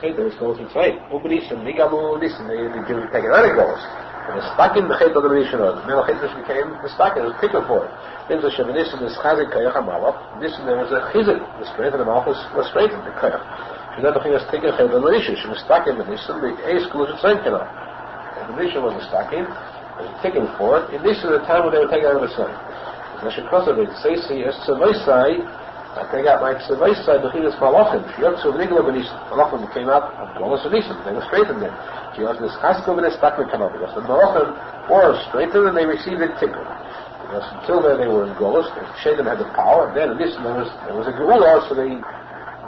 chet, there was goals in Tzvay. Ubenishan, Nigamu, listen, the Jews taking other goals. And the stacking the chet of the Rishon, the male chet became the stacking, it was taken for it. Then the Shevinism is Chazik Kayach HaMalach, this there was a Chizik, the strength of the Malach was strengthened, the Kayach. She never was taken chet of the Rishon, she was stacking the Nissan, the A school was Tzvay Kanal. And the Rishon was stacking, was taken for it, in this is the time when they were taken out of the sun. The Shekosov, it says, it's Tzvaysai, I take out my Tzvaysai, the Chilas Malachim, she got to the Nigla Benishan, Malachim came out of Golas Benishan, they were straightened then. She was this Chasko Benis Takman come up, because the Malachim were straightened and they received a tikkun. Because until then they were in Golas, the Shaitan had the power, and then in this there was a Geula, so they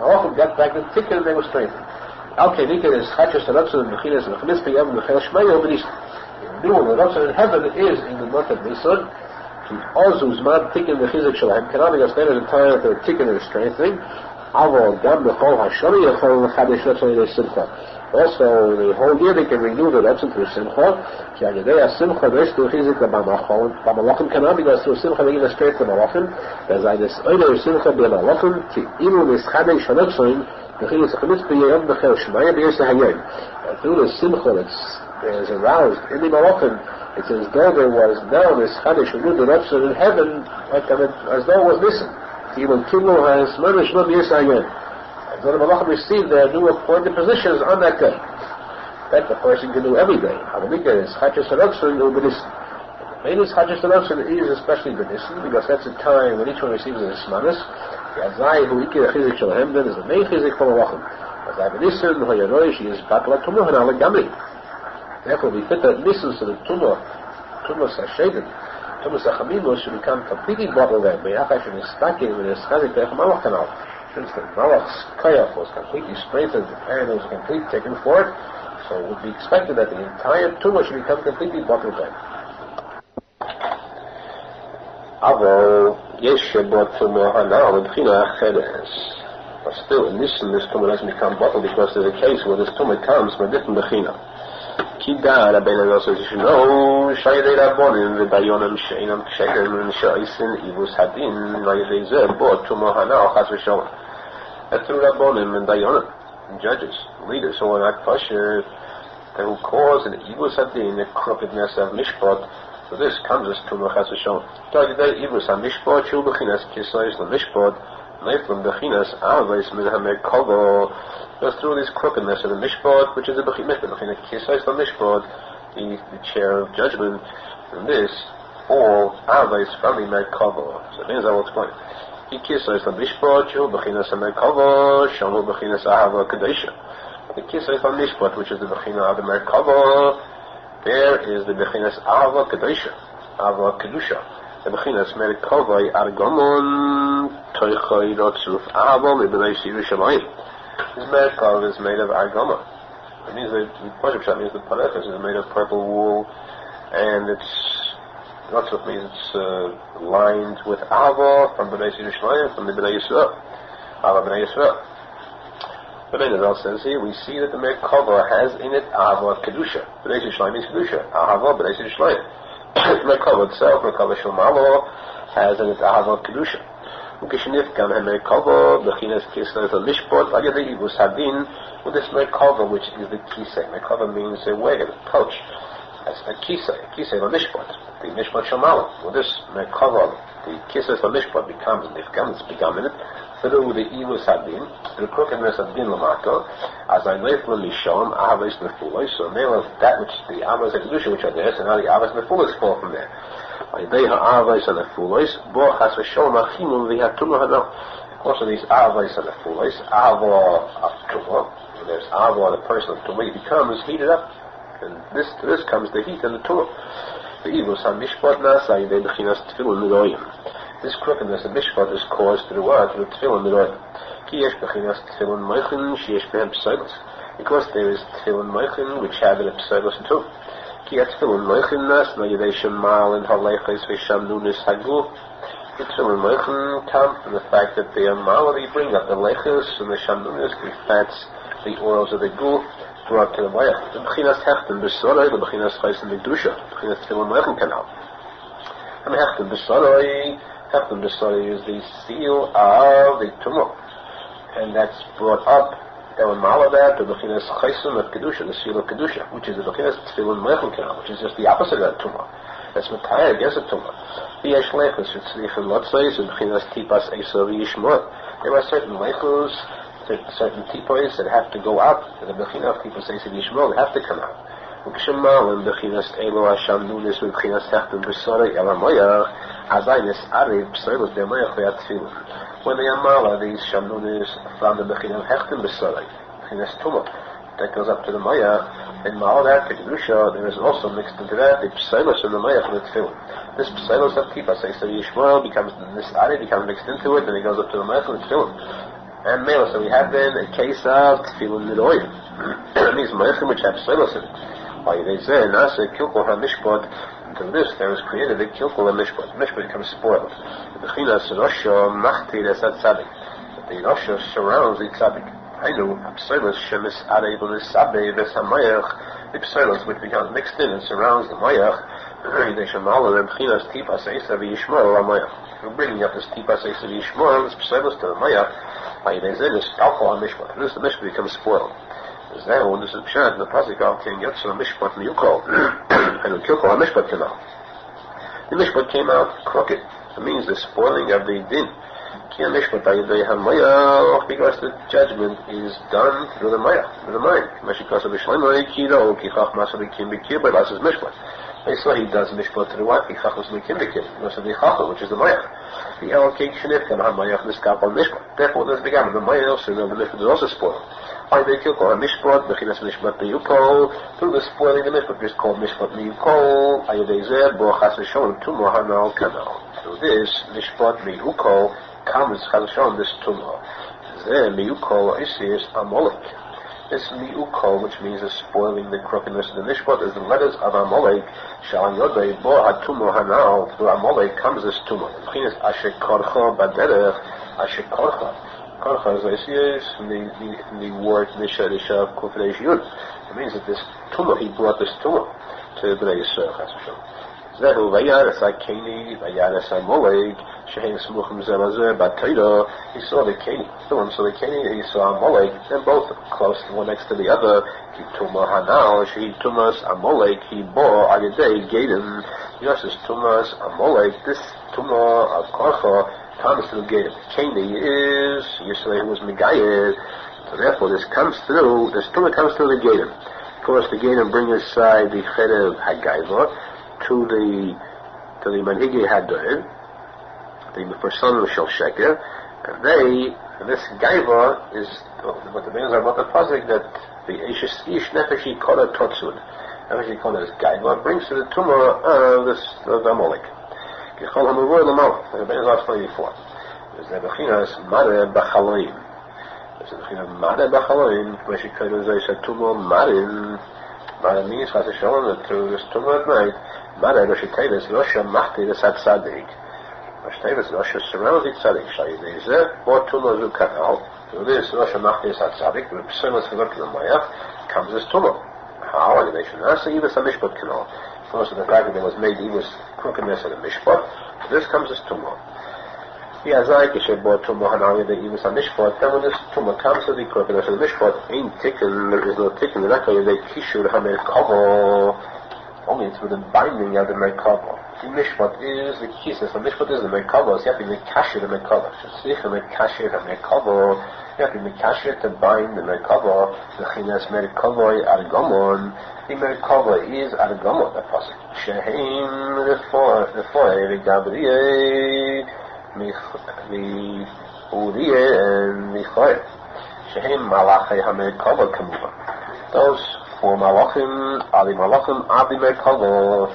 Malachim got back the tikkun and they were straightened. Okay, Nika is Chachas Hanatsu and Mechinas and Mechinispi Yam and Mechel Shmeyo Benishan. The new one, the Hanatsu in heaven is in the month of Nisan. Ozu's man tikkun the Chizik Shalem cannot be explained at the time that they're tikkun and strengthening. Avo Gam Bechol Hashami Yachol Chadish Letzon Simcha. Also, the whole year they can renew the Letzon through Simcha. Ki Agedei Simcha there's to Chizik the B'malachim cannot be through Simcha they give a strength to Malachim. As I this Oiler Simcha B'malachim Ki Ilu Nis Chadish Letzon the Chizik Chamitzpi Yam Bechel Shmaya B'yoseh Hayom. Through the Simcha that is aroused in the Malachim, it's as though there was now this Chadish who knew the Letzon in heaven, as though it was missing. Even Kiruv has Mamish Lo B'yoseh Hayom. And so the Malachim received their new appointed positions on that day. That the person can do every day. Havamika is Chachas Hanatsu or B'nissen. Maybe Chachas Hanatsu is especially B'nissen, because that's the time when each one receives his Smanis. Yazai who Ikir Chizik Shalhem then is the main Chizik for Malachim. As I B'nissen, Hoyanoi, she is Batla Tumah and Ala Gamri. Therefore, we fit that Nissen so the Tumah Sashayden, Tumah Sachamimus should become completely bottled there. Be'ach actually is stacking with his Chazik Teich Malach Kanal. Since the Malach's Kayach was completely strengthened and it was completely taken for it, so it would be expected that the entire Tumah should become completely bottled there. Avo, Yesh Shebot Tumah Hanal, B'china Chedes. But still, in this Tumah doesn't become bottled because there's a case where this Tumah comes from a different B'china. Kida Rabbeinu also says, no, Shaydei Rabbonim v'Dayonim she'inam k'sheirim she'oisin ivus hadin v'yedei zeh bo Tumah Hanal chas v'sholem. That's through Rabbonim and Dayonim, and judges, leaders who are not kosher, who cause an ivus hadin, the crookedness of mishpat. So this comes as Tumah chas v'sholem. Tagidei ivus ha-mishpat shu b'chinas kisois l'mishpat neiflim b'chinas avos min ha-merkava. Goes through this crookedness of the mishpat, which is a b'chinas kisois l'mishpat, the chair of judgment, and this all avos from the merkava. So here's I will explain. The kisois l'mishpat shu b'chinas ha-merkava shamu b'chinas ahava kadesha. The kisois l'mishpat, which is the b'china of the merkava, there is the b'chinas ahava kadesha, ahava kedusha. The b'chinas merkava argamon toichai rotzuf ahava l'bnei Yerushalmi. This merkav is made of argama. It means that the Pashup Shah means the panefes is made of purple wool, and it's rotzuf means it's lined with ahava from bnei Yerushalmi, from the bnei Yisrael, ahava bnei Yisrael. But Arizal says here, we see that the merkava has in it ahava kedusha. Bnei Yerushalmi means kedusha. Ahava bnei Yerushalmi. Merkava itself, merkava shomalo, has in it ahava kedusha. Ukishnifkan and merkava, b'chinas kislev mishpat, v'yadei ivus hadin, with this merkava, which is the kisei. Merkava means a wagon, a coach. That's a kisei mishpat, the mishpat shomalo. With this merkava, the kisei mishpat becomes nifkan, it's become in it, through the ivus hadin, through the crookedness of din lamato, as I leiflim mishom, ahavos nefulos, so there was that which the avos and kedusha which are there, so now the avos nefulos fall from there. Also these avos and nefulos, ava of tumah, there's ava the person of tumah, he becomes heated up, and to this comes the heat and the tumah. The ivus ha-mishpat nasa yidei b'chinas tefillin midoyim. This crookedness of mishpat is caused through what? Through tefillin midoyim. Ki yesh b'chinas tefillin moichin, she yesh b'hem pselos. Because there is tefillin moichin, which have it pselos too. Ki tefillin moichin nas, no yidei shemal and haleches v'sham nunis hagul. The tefillin moichin come from the fact that they are mal, they bring up the leches and the sham nunis, the fats, the oils of the gul, brought to the mayach. The b'chinas hechten b'soroi, the b'chinas chaysin b'kedusha, the b'chinas tefillin moichin canal. And hechten b'soroi is the seal of the tumah, and that's brought up That when Mala that, the Bechinas Chaysim of Kedusha, the seal of Kedusha, which is the Bechinas Tefillin Meichel Kanal, which is just the opposite of that Tumah. That's Mataya against the Tumah. The Yesh Lechus, it's the Lotzais, and Bechinas Tipas Esav Yishmor. There are certain Lechus, certain Tipos that have to go out, and the Bechinas Tipas Esav Yishmor, they have to come out. Ukshema, when Bechinas Elo Hasham Nunis, when Bechinas Techtum Besara, Yalamoyach, Azaynis Arib, Psoilos Demoyach, Ve'at Tefillin. When they are Mala, these Shamnunis from the Bechinam Hechtim B'Sarai, Bechinas Tumah, that goes up to the Maya, and Mala that, the Kedusha, there is also mixed into that, the Psailos in the Maya from the Tefillin. This Psailos of Kipa, says the Yishmael, becomes, this Ari becomes mixed into it, and it goes up to the Maya from the Tefillin. And Mela, so we have then a case of Tefillin Nidoyim. These Mayachim which have Psailos in it. By they say, Nasa, Kilkul HaMishpot, to this there is created a Kilkul HaMishpot. Mishpot becomes spoiled. The Bechinas Rosha Machti Desat Tzadik. The Rosha surrounds the Tzadik. I know, Psailos Shemis Arei Sabe Vesamayach, the Psailos which becomes mixed in and surrounds the Mayach, they Shamala, the Bechinas Tipas Esav Yishmor Mayach. We're bringing up this Tipas Esav Yishmor, this Psailos to the Mayach, by they say this Alcohol HaMishpot. This the Mishpot becomes spoiled. When this is Pshat, the posek al King Yotzah Mishpat Miyukol, and the Kilkol HaMishpat came out. The Mishpat came out crooked. It means the spoiling of the din. Because the judgment is done through the Maya, through the mind. They say he does Mishpat through what? Because of the Chacha, which is the Maya. The Elkei Shnifkan HaMayach Niskap on Mishpat. Therefore, there's the Gamma. The Maya also, the Mishpat is also spoiled. By the Kilkol HaMishpat, Bechinas Mishpat Miyukol, through the spoiling the Mishpat is called Mishpat Miyukol, Ayadezeh, Bo Chas V'Sholem, Tumor Hanal Kanal. Through this, Mishpat Miyukol comes Chas V'Sholem, this Tumor. Zeh Miyukol Isis Amalek. This Miyukol, which means the spoiling, the crookedness of the Mishpat, is the letters of Amalek, Shal Yodei, Bo HaTumor Hanal, through Amalek comes this Tumor. Bechinas Asher Korcha Baderech, Asher Korcha. Korcha, as I see it, in the word Nisha Risha Kufrei Yud. It means that this tumor, he brought this tumor to Bnei Yisrael. Zehu Vayaras Akeni, Vayaras Amalek, Shehem Smuchim Zelazeh, Batayra. He saw the Keni, saw the Keni, he saw Amalek, and both close, one next to the other. He tumor Hanal, she tumas Amalek, he bore Ayadei Gaden. Yes, this tumas Amalek, this tumor of Korcha comes through Gaden. Keni is Yisrael who was Megayed, so therefore this comes through, this tumor comes through the Gaden. Of course, the Gaden brings aside the Cherev Hagaiva to the Manhigi Hadoed, the person of Shel Sheker, and this Gaiva is what the means are about the posek that the Ish Nefeshi Koda Totzud. Nefeshi Koda is Gaiva, brings to the tumor of Amalek. Gechol HaMavur L'Malach, like the Bein Zah 24. There's the Bechinas Mare B'Chaloim. There's the Bechinas Mare B'Chaloim, where she could say a tumor Marin. Mare means Chas V'Sholem, that through this tumor at night, Mare Rosh Tevis Rosha Machti Desat Tzadik. Rosh Tevis Rosha surrounds the Tzadik. Shayidezeh, or tumor Zukanal. Through this Rosha Machti Desat Tzadik, the Pselos V'Lok L'Mayach, comes this tumor. How? And they should not say even some Mishpat Kanal. Because of the fact that there was made even crookedness of the Mishpat, this comes as tumor. The Azai Kishe bought tumor Hanal Yadei even some Mishpat, then when this tumor comes to the crookedness of the Mishpat, ain't taken, there is no taken, the Raka Yadei Kishur HaMerkavo, only through the binding of the Merkavo. The Mishpat is the kisses, the Mishpat is the Merkavo, so you have to make Kashir the Merkavo. Shasich the Kashir the Merkavo, you have to make Kashir to bind the Merkavo, the Chinas Merkavo Argomon. The Merkava is Argomot, the posek. Shehem Refoe Gabriel Uriah and Michael. Shehem Malachei HaMerkava Kamuva. Those four Malachim are the Malachim of the Merkava.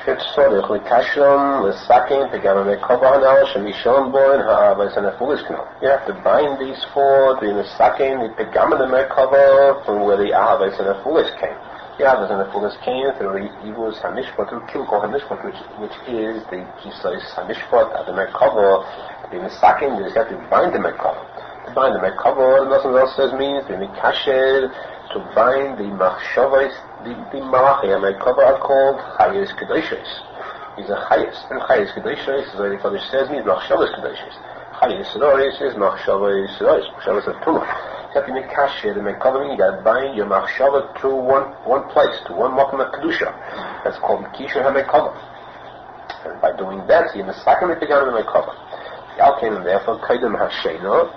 Shetzorech L'Kashram L'Sakin Pegam HaMerkava Hanal Shemishon Boin Ha'avas and Afulis Kanal. You have to bind these four, the L'Sakin, the Pegam and the Merkava, from where the Ahavas and Afulis came. The Ahavas and Afulis came through the evils Hamishpat, through Kilkol Hamishpat, which is the Kisais Hamishpat of the Merkava. The L'Sakin, you have to bind the Merkava. To bind the Merkava, the Nosson else says means, the Mikasher, to bind the Machshavais, the Malachi HaMerkava are called Chayes Kedoshes. He's a Chayes. And Chayes Kedoshes, as the Kodesh says, means Machshavas Kedoshes. Yisrois is Machshava Yisrois. Machshava is a tumah. You have to make kasher, to make covering, you got to bind your Machshava to one place, to one Mokum Kedusha. That's called Kisha HaMekava. And by doing that, you're Mesakim Mipigam HaMekava. Yalkin, and therefore, Kaidem HaSheino,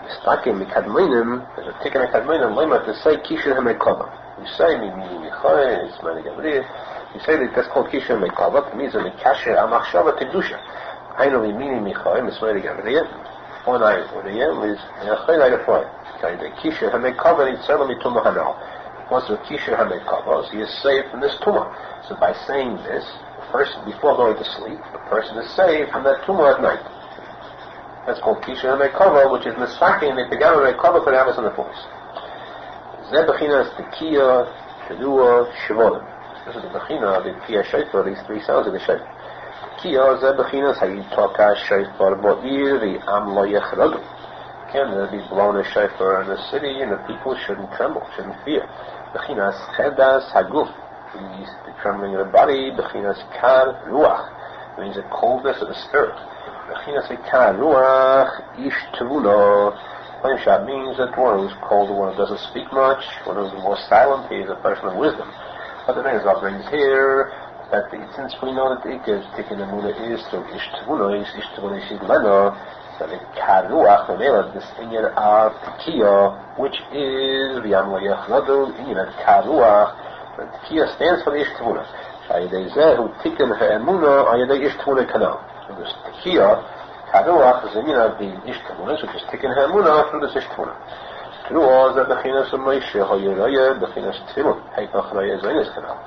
Mesakim Mikadminim, there's a Tikuney Mikadminim, Lema, to say Kisha HaMekava. You say, Michai, it's Mani Gabriel. You say that that's called Kisha HaMekava. It means that Mikasher HaMachshava Kedusha. I know Mini Michai, it's Mani Gabriel. One eye for the year is Yachai Nagafai. The Kisha HaMekava, it's certainly Tumah Hanal. Once the Kisha HaMekava, so you're saved from this Tumah. So by saying this, the person, before going to sleep, the person is saved from that Tumah at night. That's called Kisha HaMekava, which is Mesakim, the Pegam HaMekava, could have us in the voice. Zeh Bechina is Tekiya, Shadua, Shivonim. This is the Bechina of the Tekiya Shofar, these three sounds of the Shofar. Tekiya, Zeh Bechina is Hayitoka Shofar Bo'ir, the Am Lo Yechradu. Can there be blown a shofar in the city, and the people shouldn't tremble, shouldn't fear. Bechinas chedas haguf, the trembling of the body. Bechinas kar ruach, means the coldness of the spirit. Bechinas kar ruach ish tevuno. Plain means that one who's cold, one who doesn't speak much, one who's more silent, he is a person of wisdom. But the Arizal brings here that since we know that the Tikuney Zohar is through ish tevuno is leno. So the karuach, this inyan of tekiya, which is the Am Lo Yechradu, inyan of karuach. The tekiya stands for the ish tevuna. Shayidei zeh hu tikkun ha'emuna ayidei ish tevuna kanal. So this tekiya, karuach, is the inyan of the ish tevuna, which is tikkun ha'emuna through this ish tevuna. Teruah zeh bechinas Moshe hoyeraya bechinas tefillin heipach raya zaynis kanal.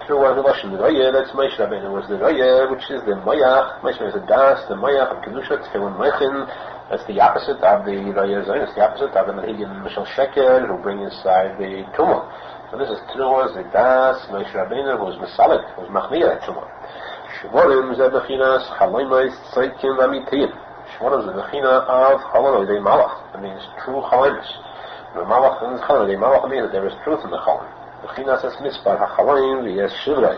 Teruah the Lashon raya, that's Moshe Rabbeinu was the raya, which is the mayach. Moshe is the das, the mayach of kedusha tefillin meichin. That's the opposite of the raya zayin. It's the opposite of the menhigim mishal sheker who bring inside the tumah. So this is Teruah the das Moshe Rabbeinu who was mesalik, who was machniya tumah. Shvorim zeh bechinas chalaymais tzadikim amitiyim. Shvorim is the bechina of chalam the malach. It means true chalamis. The malach is chalam. The malach means that there is truth in the chalam. Bechinas es mispar hachalaim v'yes shivrei,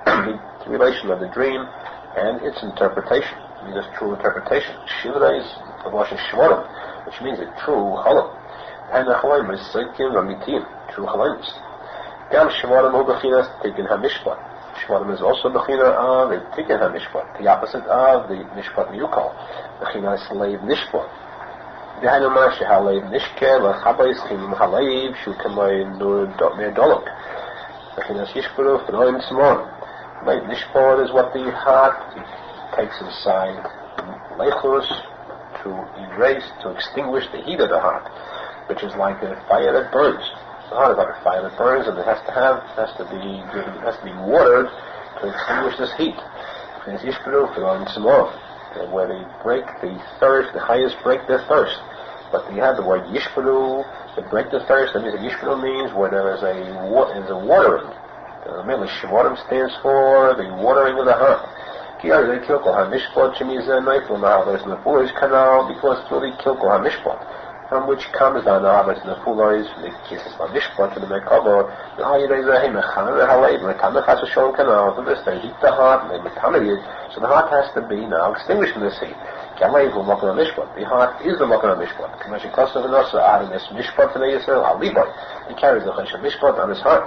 the relation of the dream and its interpretation. I mean, its true interpretation. Shivrei is the Lashon shvorim, which means a true chalam. And hachalaim is tzadikim amitiyim, true chalamis. Gam shvorim hu bechinas tikkun hamishpat. Shvorim is also bechina of a tikkun hamishpat, the opposite of the mishpat miyukal. Bechinas leiv nishpat. דהיינו מה שהלב נשקה לחבייס חימים הלב שהוא כמו נרדולוק. וכנס ישפרו פנויים צמון. Lave nishpor is what the heart takes inside leichus to erase, to extinguish the heat of the heart, which is like a fire that burns. The heart is like a fire that burns, and it has to be watered to extinguish this heat. וכנס ישפרו פנויים צמון. Where they break the thirst, the highest break their thirst. But you have the word yishparu, to break the thirst. That means that yishparu means where there is a watering. Mainly shvorim stands for the watering of the heart. Because through the kilkol hamishpat, from which comes down the harvest and the fullers, from the kisses of mishpat to the mekabor, to this they heat the heart and they metamid it, so the heart has to be now extinguished in this heat. The heart is the Moharan mishpat. He carries the chesed mishpat on his heart.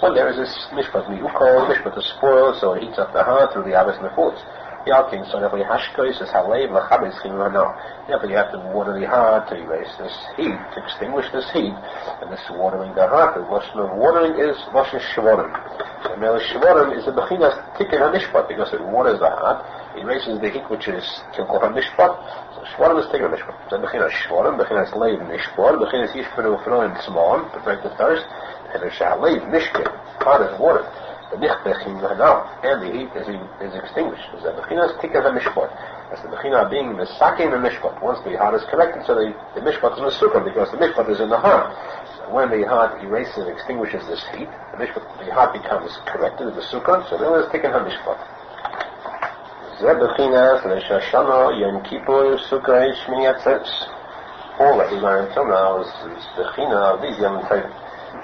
When there is this mishpat miukol, mishpat is spoiled, so it heats up the heart through the abbas and the fullers. Yalkin, so therefore hashkois is halev lachabes chimur no. Therefore you have to water the heart to erase this heat, to extinguish this heat, and this watering the heart. The Lashon of watering is Lashon shvorim. So Mele shvorim is the bechinas tikkun hamishpat, because it waters the heart, erases the heat which is kilkol hamishpat. So shvorim is tikkun hamishpat. So bechinas shvorim, bechinas leiv nishpor, bechinas yishperu froim tzmon, to break the thirst, and the shalev nishkin, heart is watered. The nichbechim now, and the heat is extinguished. So the bechinas tikkun hamishpat. That's the bechina being the sakin and mishpat. Once the heart is corrected, so the mishpat is in the sukkah, because the mishpat is in the heart. So when the heart erases and extinguishes this heat, the heart becomes corrected in the sukkah, so then it's tikkun hamishpat. Zeh bechinas l'shashana yom kippur sukkah shmini atzos. All that we learned until now is bechina of these yom tovim.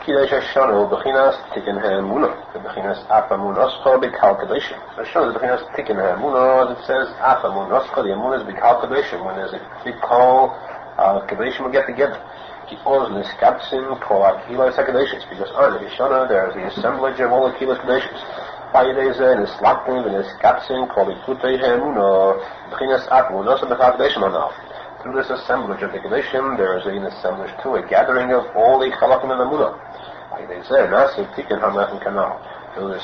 Kidesh Hashanah, Bechinas Tikuney Zohar, Bechinas Afamunoscha B'Kalkulation. Hashanah is Bechinas Tikuney Zohar. It says Afamunoscha. The Amun is B'Kalkulation. When there's a big call, Kalkulation will get together. Because Niskatsim Kol Akilas Hakadations. Because on Hashanah there is the assemblage of all the Akilas Kadations. Vayideze Nislaktim Niskatsim Kol Likutey Zohar, Bechinas Afamunoscha B'Kalkulation Manal. Through this assemblage of the Kedishim, there is an assemblage too, a gathering of all the Chalakim and the Munah. Like they say, massive Tikkun HaMechem Kanal. Through this,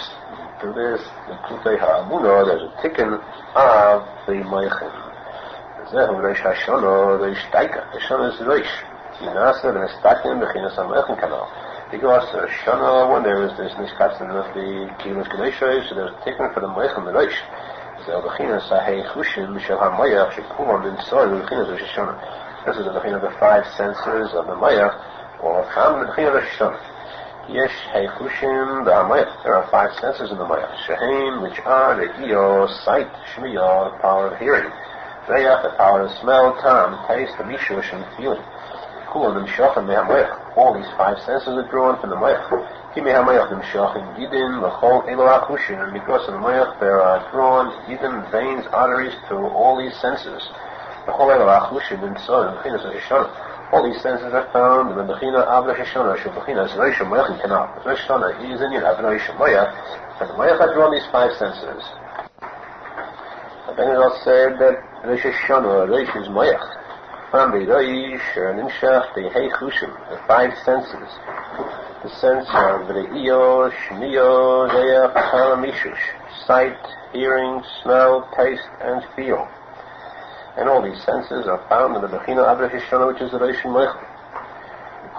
the Likutey HaMunah, there's a Tikkun of the Meichim. Zehu Reish Hashanah, Reish Daika. Hashanah is Reish. Yinasa v'Nestakim Bechinas HaMechem Kanal. Because Hashanah, when there is this Niskatzen of the Kiruv Kedishim, so there's a Tikkun for the Meichim, the Reish. This is the Bechina of the five senses of the Mayach, or found in the Bechina of Shoshana. Yesh Heichushim the Hamayach. There are five senses in the Mayach. Shehem, which are the Iyo, sight, Shmiyah, the power of hearing, Reyach, the power of smell, Tam, taste, the Mishush, and feeling. Kulam and Shochem the Hamayach. All these five senses are drawn from the Mayach. And because of the Mayach there are drawn Yidin, veins, arteries to all these senses. All these senses are found in the Bechina of Shoshana. Bechina is Reish Meichim Kanal. Shoshana is in Yid Reish Mayach, and the Mayach are drawn these five senses. Then it also said that Reish Shoshana, Reish is Mayach. From the Reish, Nimshach, the Heichushim, the five senses. The sense of the Iyo, Shmiyo, Reyach, Tam, Mishush, sight, hearing, smell, taste, and feel. And all these senses are found in the Bechina of Shoshana, which is the Reish Meichel.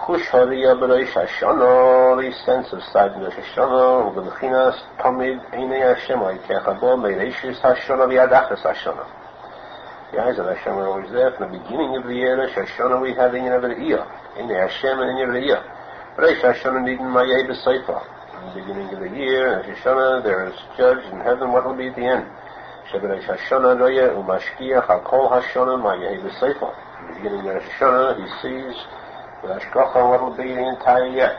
Chush Hariyah B'Reish Hashanah, the sense of sight in the Shoshana, the Bechinas Tamid Einei Hashem Aikechabo Meireshis Hashanah V'Yadachas Hashanah. The eyes of Hashem are always there. From the beginning of the year, Shoshana we have in the Iyo, Einei Hashem and in the Iyo. Reish Hashanah Nidin Mayeh B'Seifa. In the beginning of the year, in Shoshana, there is judged in heaven what will be at the end. Shebereish Hashanah Royeh Umashkiach HaKol Hashanah Mayeh B'Seifa. In the beginning of Shoshana, he sees with Hashgacha what will be the entire year.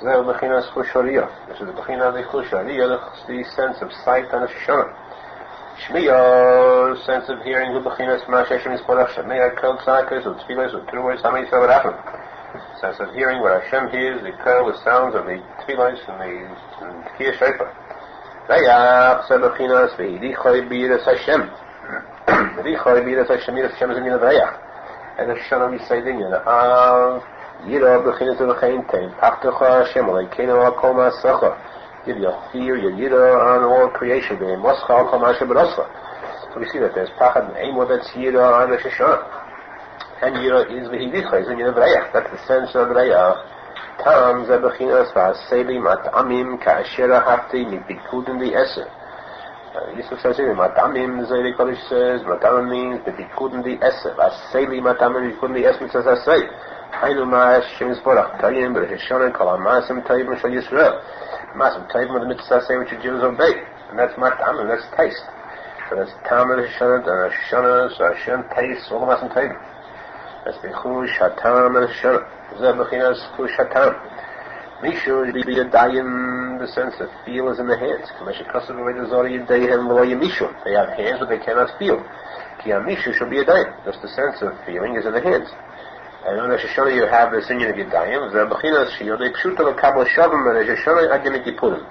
Zeh Bechinas Chush Hariyah. This is the Bechina of the Chush Hariyah, the sense of sight and Shoshana. Shmiyah, sense of hearing, the Bechinas Mash Hashem Yisborach Shemei Kol Tzakas U'Tfilas U'Truos Hamei Tzavod Achim. Sense of hearing, where Hashem hears the kol, the sounds of the tefillos and the Tkiyah Shofar. Reyach, Sebechinas, V'Yidichoi B'Yiras Hashem. V'Yidichoi B'Yiras Hashem, Yiras Hashem is in the Reyach. And Hashanah we say in the Yirah B'Chinas V'Chein Tein, Pachtocha Hashem, Aleikeinu Al Kol Ma'asecha. Give your fear, your Yirah on all creation, V'Moscha Al Kol Ma'aseh B'Roscha. So we see that there's Pachad and Eimah, that's Yirah on the Shoshana. And Yirah is V'Hidicha, is in Yirah Reyach. That's the sense of Reyach. Tam Zebechinas V'Aseli Mat'amim Ka'asher Hafti Mipikudin the Eser. Yisuf says here, Mat'amim, Zayri Kodesh says, Mat'amim means Mipikudin the Eser. V'Aseli Mat'amim Mipikudin the Eser, says Asay. Hainu Ma'ash Shem Yisborach Tayim B'Reshishon Kol HaMasim Tayim Shal Yisrael. Masim Tayim are the mitzvah say which the Jews obey. And that's Mat'amim, that's taste. So that's Tam B'Reshishon, and Reshishon, so Hashem tastes all the Masim Tayim. That's the Chush Hatam and Shoshana. Zeh Bechinas Chush Hatam. Mishu is the Yadayim, the sense of feel is in the hands. They have hands but they cannot feel. Ki Mishu should be Yadayim. Just the sense of feeling is in the hands. And on Shoshana you have the singing of Yadayim. Zeh Bechinas Shiyodei Pshuta L'Kabel Shavim and Shoshana Agim Kippurim.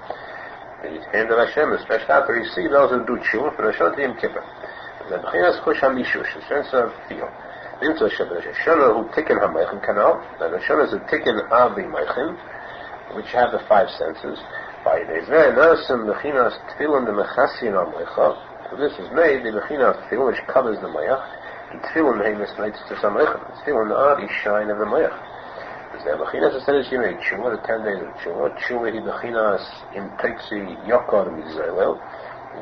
The hand of Hashem is stretched out to receive those who do tshuva for Shoshana Yom Kippur. Zeh Bechinas Chush HaMishush, the sense of feel. Into Shoshana who Tikkun HaMeichim Kanal. Now Shoshana is a Tikkun of the Meichim, which have the five senses. By this very Nosson Bechinas Tefillin the Mechasin al Meichah. So this is made the Bechina of Tefillin which covers the Mayach. The Tefillin Heimis Nights to some Meichim. The Tefillin are the shine of the Mayach. The Bechinas is said as Yimei Tshuva, the 10 days of Tshuva. Tshuva he Bechinas in Teitzi Yokar Mizrael.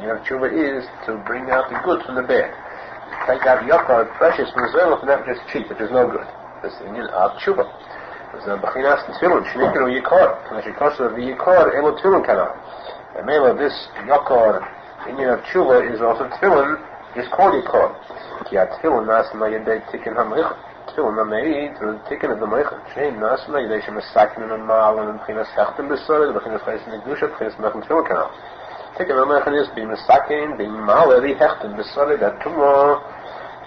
And Tshuva is to bring out the good from the bad. Take out Yokar, precious from Israel, and not just cheap, which is no good. This is the Indian of Tshuva. There's a Bechinas Tefillin, Shnikenu Yikar, and the Shikosa of the Yikar, Elo Tefillin Kanal. And Mela, this Yokar, Indian of Tshuva, is also Tefillin, is called Yikar. Ki Tefillin Nas Ma Yedei Tikkun HaMeichim. tefillin are made through the tikkun of the Mocharan. Shein Nasan Yidei Shemesakin and Mal and B'chinas Hechtem B'Sorah, B'chinas Chaysin Negdusha, B'chinas Menachem Tefillin Kanal. Tikkun of the Mocharan is being Mesakin, being Mal, the Hechtem B'Sorah, that Tumah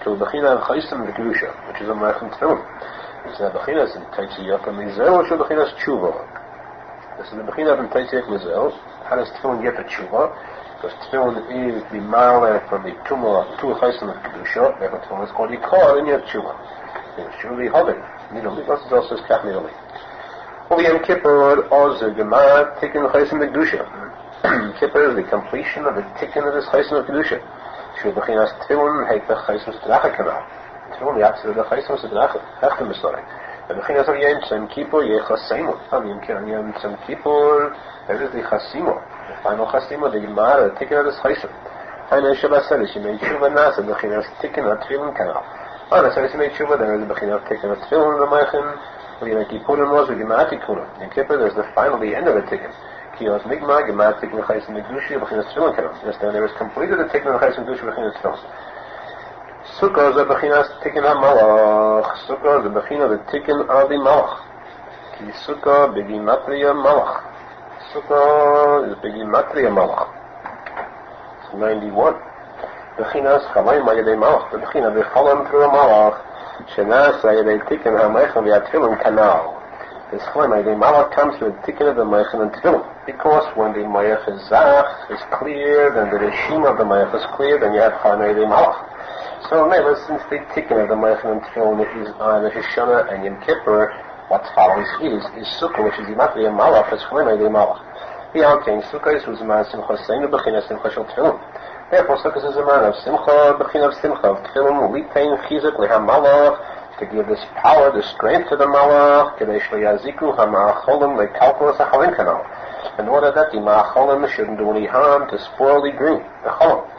to B'chinas Chaysin Negdusha, which is a Menachem Tefillin. This is the B'chinas in Taitzi Yaakov Mizel, which is B'chinas Teshuva. This is the B'chinas in Taitzi Yaakov Mizel. How does Tefillin get the Teshuva? Because Tefillin is the mile from the Tumah to a Chaysin of Kedusha, therefore Tefillin is called Yikor, and you have Teshuva. It's surely Hobbit. This is also Kach Nidoli. Well, Yom Kippur, Oz, Gemara, Tikkun Chaysin of Kedusha. Kippur is the completion of the Tikkun of this Chaysin of Kedusha. Shul B'chinas Tefillin, Heitach Chaysin St'racha Kanal. Tefillin, the opposite of the Chaysin St'racha, Hechtem B'Sorah. And B'chinas of Yom Tzim Kippur, Yechasimo. Yom Tzim Kippur, there is the Chasimo. The final Chasimo, the Gemara, the Tikkun of this Chaysin. Haina Shabbat said, she made Tshuva Nasa, B'chinas Tikkun of Tefillin Kanal. Oh, so she made Tshuva, there is the B'chinas Tikkun of Tefillin in the Mocharan. When you make Yippurim was with Gemara Tikkun. In Kippur, there's the final, the end of the Tikkun. Kiyos Migma, Gemara Tikkun Chaysin Negdusha, B'chinas Tefillin Kanal. Yes, then there is completed the Tikkun of Chaysin Negdusha, B'chinas Tefillin. Sukkah is the B'chinas Tikkun HaMalach. Sukkah is the B'chinas the Tikkun of the Malach. Ki Sukkah B'gimatria Malach. Sukkah is B'gimatria Malach. 91. B'chinas Chalayim Ayadei Malach. The B'chinas B'chalam through a Malach. Shenas Ayadei Tikkun HaMeichan V'yatfilin Kanal. This Chalayim Ayadei Malach comes through the Tikkun of the Meichan and Tefillin. Because when the Meich is Zach is cleared and the Rishim of the Meich is cleared, then you have Chalayim Ayadei Malach. So remember, since the Tikkun of the Meichan and Tefillin is on the Hashanah and Yom Kippur, what follows is Sukkah, which is Yimatri and Malach, is Chalayim Ayadei Malach. The Alkein Sukkah is Uzman Simcha Seinu B'chinas Simcha Shel Tefillin. Therefore, Sukkah is a man of Simcha, B'chinas Simcha of Tefillin, Litain Chizuk Leha Malach, to give this power, this strength to the Malach, Kedei Shlo Yaziku HaMa'acholim Lekalkulas HaChalin Kanal. In order that the Ma'acholim shouldn't do any harm to spoil the green, the Cholim.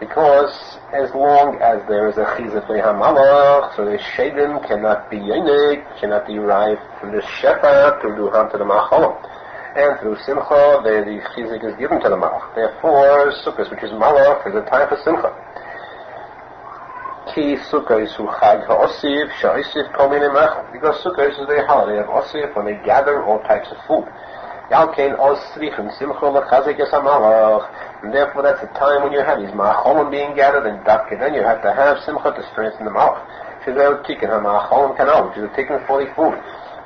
Because as long as there is a Chizuk Leha Malach, so the Shadim cannot be Yonik, cannot derive from the Shefa to do harm to the Ma'acholim. And through Simcha, the Chizik is given to the Malach. Therefore, Sukkot, which is Malach, is a time for Simcha. Ki Sukkot is Chag HaOsif, Sha'osif Kol Minei Mechel. Because Sukkot is the holiday of Osif, when they gather all types of food. Yalkein Oz Srichim Simcha L'Chazik Es HaMalach. And therefore, that's the time when you have these Ma'acholim being gathered, and then you have to have Simcha to strengthen the Malach. Shizeh Tikkun HaMa'acholim Kanal, which is a Tikkun for the food.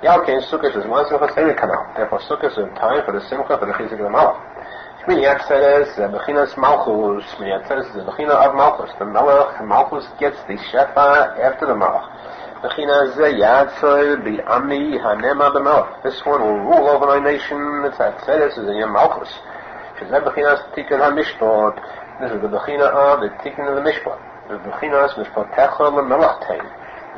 Yalkein Sukkot is one Simcha Seinu Kanal. Therefore, Sukkot is a time for the Simcha, for the Chizik of the Malach. Shmini Atzeres, B'chinas Malchus. Shmini Atzeres is the B'china of Malchus. The Malchus gets the Shefa after the Malach. B'china Zeh Yatzel B'Ami Hanema B'Malach. This one will rule over our nation. It's Atzeres is in your Malchus. Shezeh B'chinas Tikkun HaMishpat. This is the B'china of the Tikkun of the Mishpat. The B'chinas Mishpatecha L'Melachtein.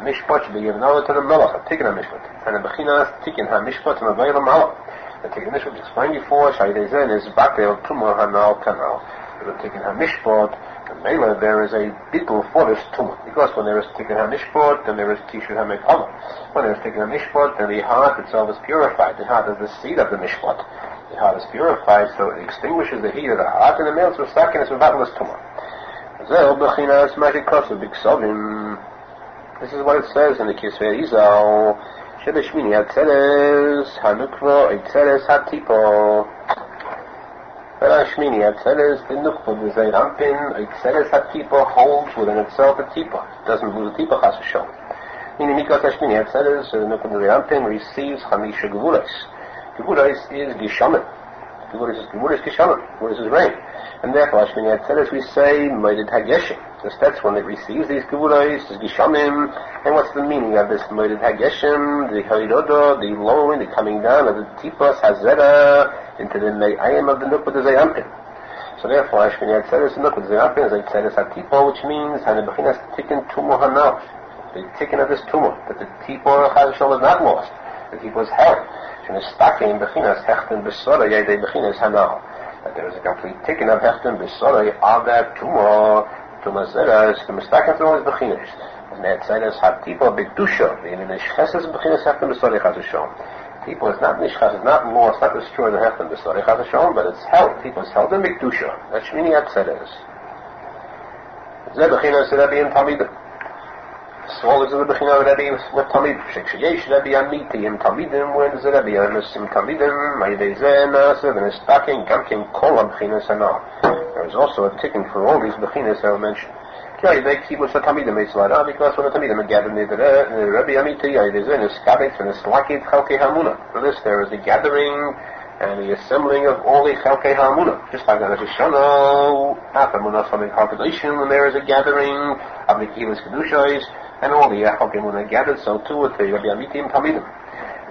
Mishpat should be given over to the Melech, Tikkun HaMishpat. And the B'chinas Tikkun HaMishpat and the Veil HaMalach. The Tikkun HaMishpat is explained before, Shaidezen is Bakel Tumah Hanal Kanal. The Tikkun HaMishpat, and Mela, there is a bittul for this Tumah. Because when there is Tikkun HaMishpat, then there is Tishud HaMekama. When there is Tikkun HaMishpat, then the heart itself is purified. The heart is the seed of the Mishpat. The heart is purified, so it extinguishes the heat of the heart, and the male to second is without this Tumah. Zel B'chinas Magikosu B'Ksovim. This is what it says in the Kisvei Arizal. Shebeshmini Atzeres Hanukva Atzeres Hatipo. Shmini Atzeres the Nukva the Zeirampin Atzeres Hatipo holds within itself a tipa. It doesn't lose a tipa chas v'sholem. Meaning because Shmini Atzeres the Nukva the Zeirampin receives Hamisha Gevurais. Gevurais is Gishamin. Gevurais is Gishamin. Gevurais is rain. And therefore, Shmini Atzeres we say Moeded Hageshim. Because that's when it receives these Gevurais, the Gishamim. And what's the meaning of this Moeded Hageshim, the Haridodo, the lowering, the coming down of the Tipas Hazera into the Me'ayim of the Nukva the Zeyampin. So therefore, Shmini Atzeres the Nukva the Zeyampin is Atzeres Hatipo, which means Hanebechinas Tikkun Tumah Hanal. The Tikkun of this Tumah, that the Tipo Chazashol is not lost. The Tipo is held. Shenistakim Bechinas Hechten B'Sorah Yedei Bechinas Hanal. That there is a complete Tikkun of Hechten B'Sorah of that Tumah. Tumah Zera is the Mistakim through his Bechinas. And that Zeres Hatipo B'Kedusha. The Nishches is Bechinas Hechten B'Sorah Chazashol. Tipo is not Nishches, it's not lost, not destroyed in Hechten B'Sorah Chazashol, but it's held. Tipo is held in B'Kedusha. That's Shmini Atzeres. Zeh Bechinas Rebbe and Talmidim. all is the Bechina Rebbe with Talmid. Shekshayesh Rebbe Amiti and Talmidim, when the Rebbe Amisim Talmidim, Maydeze Nasa, and Estakin, Gamkin, Kolam Bechinas Anah. There is also a ticket for all these Bechinas that were mentioned. They keep with the Talmidim, because when the Talmidim are gathered near the Rebbe Amiti, Maydeze, and Eskabit, and Eslakit, Chalke Hamuna. For this, there is a gathering and the assembling of all the Chalkei HaAmunah. Just like that, after Munah from the calculation, when there is a gathering of the Kivas Kedushais, and all the Chalkei HaAmunah gathered, so too with the Rabbi Amitim Talmidim.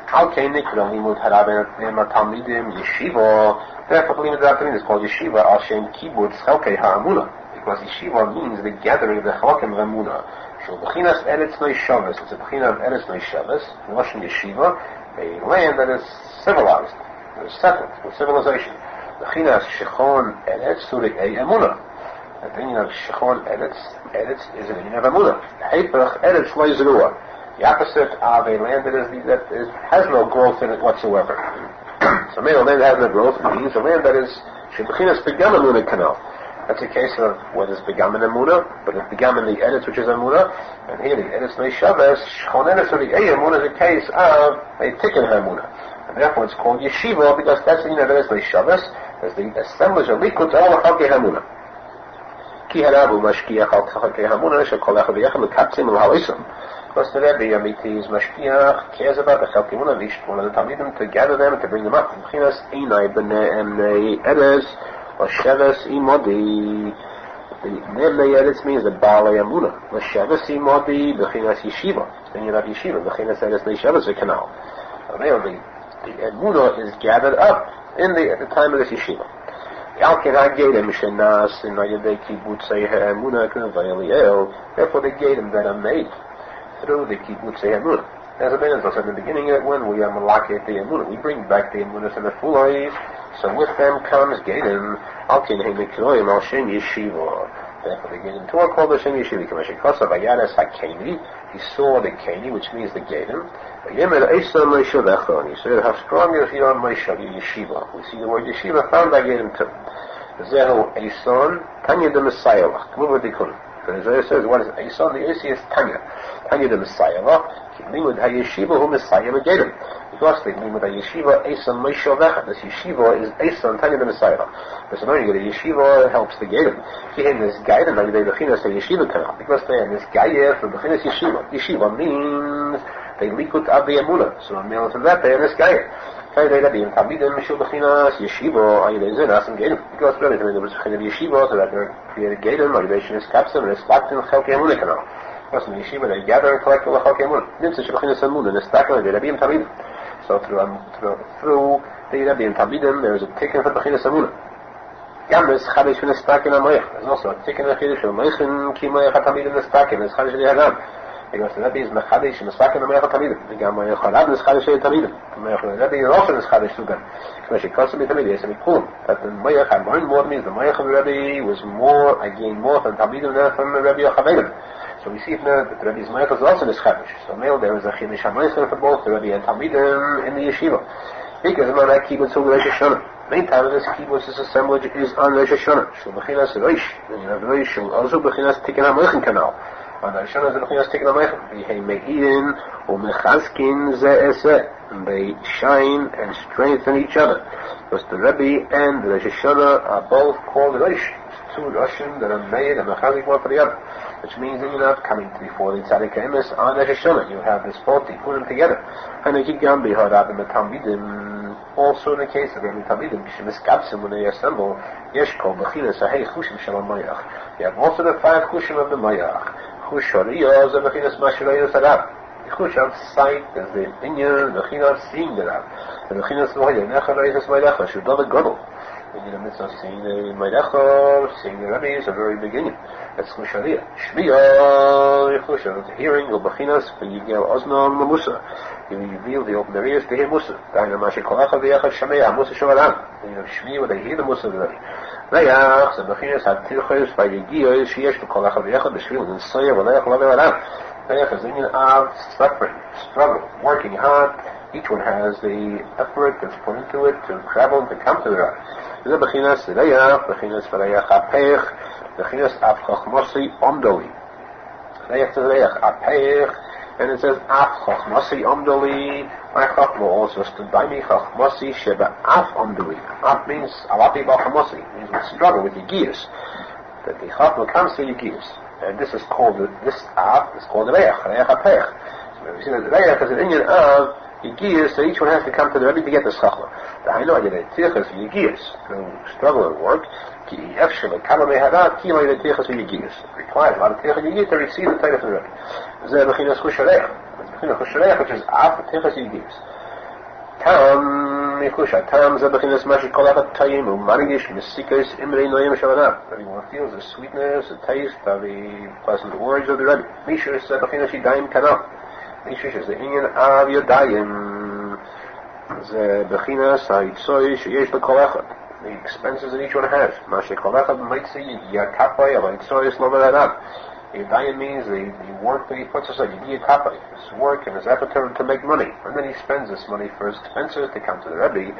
Chalkei Nikra Limud Haraben Talmidim Yeshiva. Therefore, the Limud Talmidim is called Yeshiva Al Shem Kibbutz Chalkei HaAmunah, because Yeshiva means the gathering of the Chalkei HaAmunah. Shul Bechinas Eretz Noi Shabbos. It's a Bechina of Eretz Noi Shabbos, Lashon Yeshiva, a land that is civilized. Settled with civilization. The Chinas Shechon Eretz Surikei Emunah. The meaning of Shechon Eretz is an meaning of Emunah. Heipach Eretz Loizerua. The opposite of a land that has no growth in it whatsoever. So, a land that has no growth means a land that is Shebechinas Begam Emunah Canal. That's a case of what is Begam in Emunah, but it's Begam in the Eretz, which is Emunah. And here the Eretz Neishavas, Shechon Eretz Surikei Emunah is a case of a Tikuney Emunah. And therefore it's called Yeshiva, because that's the Eretz Shabbos, as the assemblage of Likutey all of Chalkei HaAmunah. Ki haravu mashkiach al Chalkei HaAmunah shekol echad v'yechad l'kaptzim l'ha'oisam. Because the Rebbe Amiti is mashkiach, cares about the Chalkei HaAmunah, each one of the Talmidim, to gather them and to bring them up. B'chinas einai b'nei emnei Eretz, or Sheves imodi. The Nemnei Eretz means the Baalei Amunah. The Sheves imodi b'chinas Yeshiva. Then you have Yeshiva, b'chinas Eretz Neishavas v'kanal. The Emunah is gathered up at the time of this yeshiva. Therefore, the gadim that are made through the kibbutzei Emunah. As a man said in the beginning, that when we are malakeh the Emunah, we bring back the Emunah to the full eyes. So with them comes gadim. Therefore, the gadim too are called the Shem Yeshiva. He saw the Keni, which means the gadim. He said, how strong is he on Yeshiva? We see the word Yeshiva found by gadim too. Zehu Eison, Tanya the Messiah. The Isaiah says, what is Eison? The Eisi is Tanya. Tanya the Messiah. Limud HaYeshiva hu Messiah Megadim. Because the Limud HaYeshiva Eison Meishovecha. This Yeshiva is Eison Tanya the Messiah. Because when you get a Yeshiva, helps the Gadim. He had this Gadim, like the Bechinas Yeshiva canal. Because they have this Gaya for Bechinas Yeshiva. Yeshiva means they likut of the Emunah. So on male to that, they have this Gaya. Because really, there was Yeshiva, so that they created Gadim, motivation is Kapsim, and it's locked in Chalkei Emunah canal. Because in Yeshiva, they gather and collect all the Chalkei Emunah. Nimsa Shebechinas Emunah, and it's stuck on the Rabbi Talmidim. So through the Rabbi Talmidim, there is a tikkun for Bechinas Emunah. There's Chadish in the Stakin HaMoich. There's also a tikkun of Chadish of Moichin, Ki Moich HaTalmidim in the Stakin, there's Chadish in the Hadam. Because the Rebbe is Mechadish in the Stakin HaMoich HaTalmidim. The Gam Moich HaRab is Chadish in the Talmidim. The Rebbe is also in the Chadish to them. Because he calls him the Talmidim, he said, that the Moich HaMoich more means the Moich of the Rebbe was more, again, more from Talmidim than from the Rebbe HaChavedim. So we see now that the Rebbe's Moich is also in the Chadish. So now there is a Chimish HaMoich for both the Rebbe and Talmidim in the Yeshiva. Because man I keep it so Rosh Hashanah. Main time of this kibbutz, this assemblage is on Rosh Hashanah. Shul Bechinas Rosh. Then you have Rosh, Shul also Bechinas Tikuney HaMoichin canal. On Rosh Hashanah is Bechinas Tikuney HaMoichin. They me'idin or mechazkin ze. And they shine and strengthen each other. Because the Rebbe and the Rosh Hashanah are both called Rosh. It's two Roshim that are made and mechazik one for the other. Which means that you're not coming before the tzadik emes on Rosh Hashanah. You have this both, you put them together. And they keep going behind up in the Talmidim. Also in the case of Rabbi Talmidim, when they assemble, Yesh Kol Bechinas Ahei Chushim Shalom Mayach. You have also the 5 Chushim of the Mayach. Chush Hariyah, the Bechinas Mashrayah Sarab. The Chush of sight is the opinion, the Bechinas of seeing the Rab. The Bechinas Mayach, Necha Reizes Mayach, Shudol Godel. In the midst of seeing the Mayach, seeing the Rabbi is a very beginning. That's Chush Hariyah. Shmiyah, Chush of hearing, the Bechinas, Yigel Oznam Musa. He revealed the open areas to hear Musa. Musa Shmi, when they hear the Musa already. Layach, the Bechinas had Tirchos, by the Giyos, Sheyesh, the Kolach, the Echad, the Shvil, and Soya, Valech, Lavelah. Layach is the union of suffering, struggle, working hard. Each one has the effort that's put into it to travel and to come to the Rab. The Bechinas, the Layach, Bechinas, Valayach, Apech, Bechinas, Af Chochmosi, Omdoli. Reich to the Reich, Apeich, and it says, Af Chochmasi Omdoli, my Chochma also stood by me, Chochmasi Sheba Af Omdoli. Af means, Alati Bachomasi, means we struggle with your gears. That the Chochma comes to your gears. And this is called, this Af is called the Reich Apeich. So we see that the Reich is an Indian of your gears, so each one has to come to the Rebbe to get this Chochma. I know I get a tichas for your gears, to struggle and work. It requires a lot of tichas in your gears to receive the title from the Rebbe. Zeh b'chinas chusharech, which is af tichas in your gears. Tam michusha, tam zeh b'chinas mashi kol achat tayim u'marigish misikos imrei noyim shavanav. Everyone feels the sweetness, the taste of the pleasant words of the Rebbe. Mishush zeh b'chinas yidayim kanal. Mishush is the inyan of yodayim. The expenses that each one has. Yadayim means the work that he puts aside. His work and his effort to make money. And then he spends this money for his expenses to come to the Rebbe.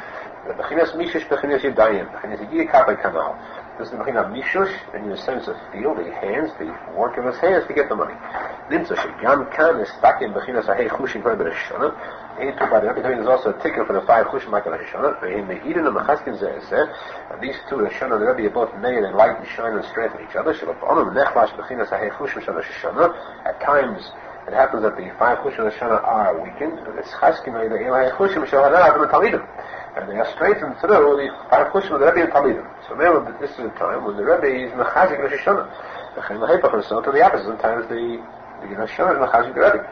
The Bechinas Mishush, Bechinas Yadayim. Bechinas Yadayim Kanal. This is the Bechinas Mishush, and in a sense of feel, the hands, the work of his hands to get the money. Nimtza Shegam Kan is stuck in Bechinas Ahei Chushim for the Shana. And there's also a ticket for the 5 Chushim like the Shana. And these two, the Shana and the Rebbe, are both made and light and shine and strengthen each other. At times, it happens that the 5 Chushim of the Shana are weakened. And they are strengthened through the 5 Chushim of the Rebbe and Talmidim. So now this is a time when the Rebbe is mechazik Rosh Hashanah. So to the opposite, sometimes the Rosh Hashanah is mechazik the Rebbe.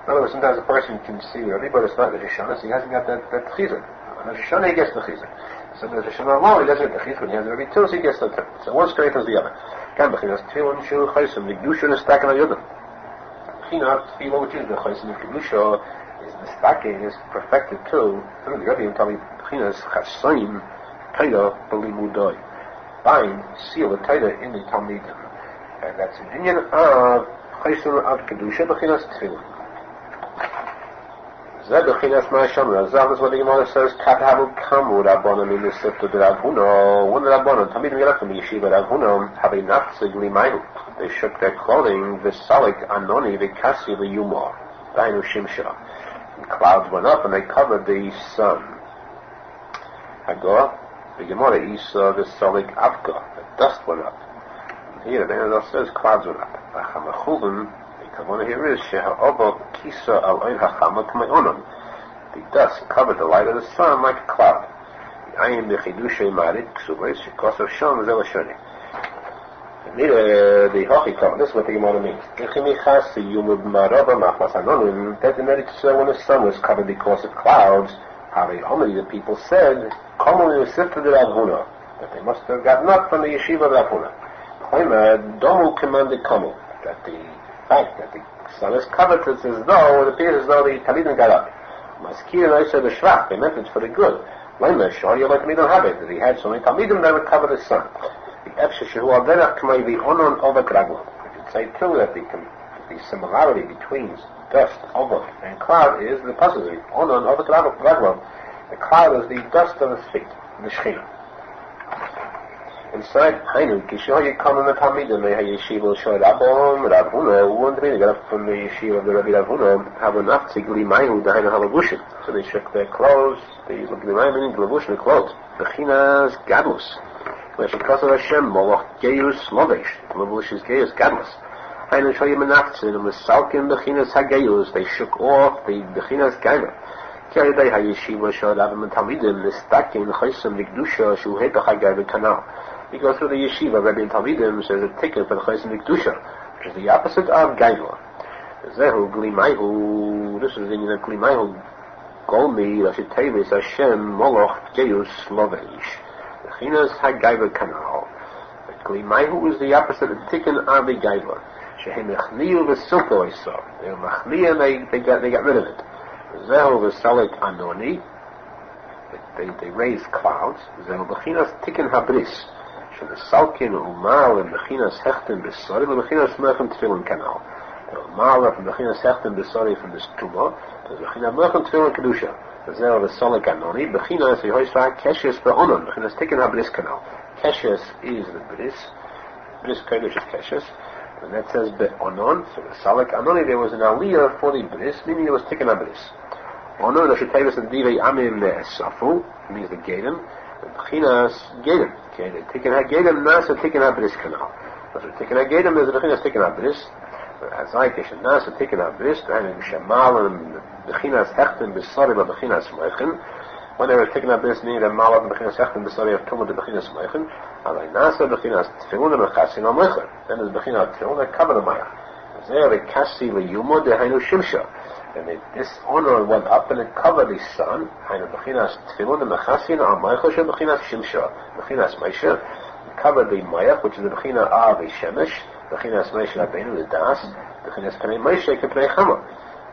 In other words, sometimes a person can see the Rebbe, but it's not Rosh Hashanah, so he hasn't got that chizuk. Rosh Hashanah he gets the chizuk. Sometimes Rosh Hashanah alone he doesn't get the chizuk, when he has the Rebbe too, so he gets the chizuk. So one strengthens the other. Kan bechinas tefillin shel chaysim, the kedusha is stacking on the other. Bechinas tefillin, which is the chaysim, the kedusha, is the stacking, is perfected too, through the Rebbe and Talmud. Bechinas chasoim, taida b'limudoi. Bind, seal the taida in the Talmidim. And that's an Indian of chaysim of kedusha, bechinas tefillin. Zeh b'chinas ma'asham Arizal is what the Gemara says. Kat havu kamu rabbanon in the sifta de Rav Huna. One rabbanon Talmidim get up from the yeshiva Rav Huna have a nafzig limayhu. They shook their clothing. V'salik anoni v'kasi v'yumor. Dainu shimsha. And clouds went up and they covered the sun. Hagor the Gemara isa v'salik avka. The dust went up. Here the Arizal says clouds went up. V'chamachuvim. The one here is Sheha'obo Kisa al-Oin HaChama K'ma'onon. The dust covered the light of the sun like a cloud. I am the Chidushay Marid Ksubay Shekos of Shom Zelashoni. The Hochikon, this is what the Gemara means. That when the sun was covered because of clouds, only the people said, that they must have gotten up from the yeshiva of Rav Huna. Domu commanded Kamu, that the fact that the sun is covered, it's as though, it appears as though the Talmidim got up. Maskir and I said the Shrach, they meant it for the good. Lema Shor, you like Talmidim have it, that he had so many Talmidim that would cover the sun. The Efsheshehu Alderach K'may the Onon Over Kragla. We could say too that the similarity between dust, over, and cloud is the possibility. Onon Over Kragla. The cloud is the dust of his feet, the Shechina. Inside, Hainu, Kishoy come in the Talmidim, they have yeshiva Shoy Rabbon, Rav Huna, one day they got up from the yeshiva of the Rabbi Rav Huna, have a nafzig limayhu, dahainu halavushin. So they shook their clothes, they look limayhu meaning lavushin, the clothes. Bechinas gadlus. When she calls Hashem, Moloch Geius Lovesh, Lavush is Geius gadlus. Hainu Shoy Menachtzin, and Mesalkin Bechinas Hageius, they shook off the Bechinas Gaimer. Carry they have yeshiva Shoy Rabbon and Talmidim, the stacking, Chaysim, Nikdusha, Shuheta Hagaiv Kanal. You go through the yeshiva, Rabbi and Talmidim says a ticket for the Chaysim Nikdusha, which is the opposite of Gaiva. Zehu Glimayhu, this is in the Glimayhu, Golmi, Rashitevis, Hashem, Moloch, Geus, Lovesh. The Chinas Hagaiva Kanal. The Glimayhu is the opposite of ticket of the Gaiva. Shehem Echniu Vesilko Isa. They were Machni and they got rid of it. Zehu Vesalik Anoni, they raised clouds. Zehu Bechinas Tikkun Habris. The Salkin Umal and Bechinas Hechten Besori, the Bechinas Menachem Tefillin Kanal. The Umal from Bechinas Hechten Besori from the Stuma, the Bechinas Menachem Tefillin Kedusha. The Zero the Solik Anoni, Bechinas the Hoysra Keshes Be'onon, Bechinas Tikkun HaBris Kanal. Keshes is the Bris Kedush is Keshes. And that says Be'onon, so the Salik Anoni, there was an Aliyah for the Bris, meaning it was taken a Bris. Onon, Ashitavis and Divei Amim Ne'esafu, means the Gadim, the Bechinas Gadim. Okay, they're taking a Gadim, Nasa taking a Bris canal. So they're taking a Gadim, there's the Bechinas taking a Bris. As I Keshan Nasa taking a Bris, and Shemal and Bechinas Hechten, Besari, but Bechinas Meichen. When they were taking up this need, a Malach and Bechinas Hechten, Besari of Tumah, the Bechinas Meichen. Alay Nasa, Bechinas Tfilun, and Bechasin al Meichen. Then there's Bechinas Tfilun, that cover the Mayach. There, the Kasi, the Yumod, the Hainu Shimsha. And this honor went up and it covered the sun. Hainu Bechinas Tfilun, and Bechasin al Meichen, and Bechinas Shimsha. Bechinas Meisha, covered the Mayach, which is the Bechina of the Shemesh. Bechinas Meisha, Abenu, the Das. Bechinas Penei Meisha, Kepnei Chama.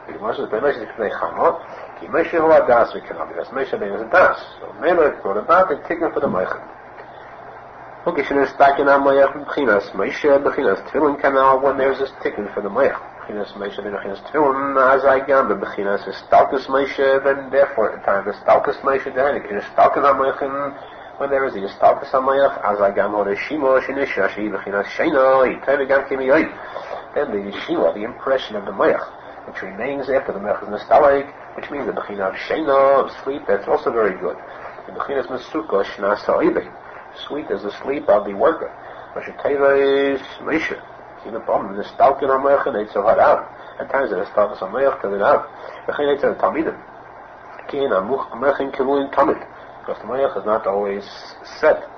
Because the Penei Meisha, Kepnei Chama. Ki Meisha Hu Adas, we cannot be. That's Meisha, Ben is a Das. So, Mela, brought about the taken for the Meichen. Okay, so there's stacking on Mayach, Bechinas Meisha, Bechinas Tfilin canal, when there's this taken for the Mayach. Bechinas Meisha, Bechinas Tfilin, as I gam, the Bechinas is Stalkus Meisha, then therefore at the time the Stalkus Meisha, then it is Stalkus on Mayach, when there is the Stalkus on Mayach, as I gam, or the Shimo, Shinishashi, Bechinas Shena, Itavigam Kimi, then the Shima, the impression of the Mayach, which remains after the Mayach is Nastalik, which means the Bechina of Shena, of sleep, that's also very good. The Bechinas Mesuka, Shnasa Ibe. Sweet is the sleep of the worker. Mashateva is Meisha. See the problem, the Stalkin on Mayach and it's so hard out. At times it is Stalkus on Mayach, because it out. Bechina it's a Talmidim. Kin Amuch Amechin Kiruin Talmud. Because the Mayach is not always set.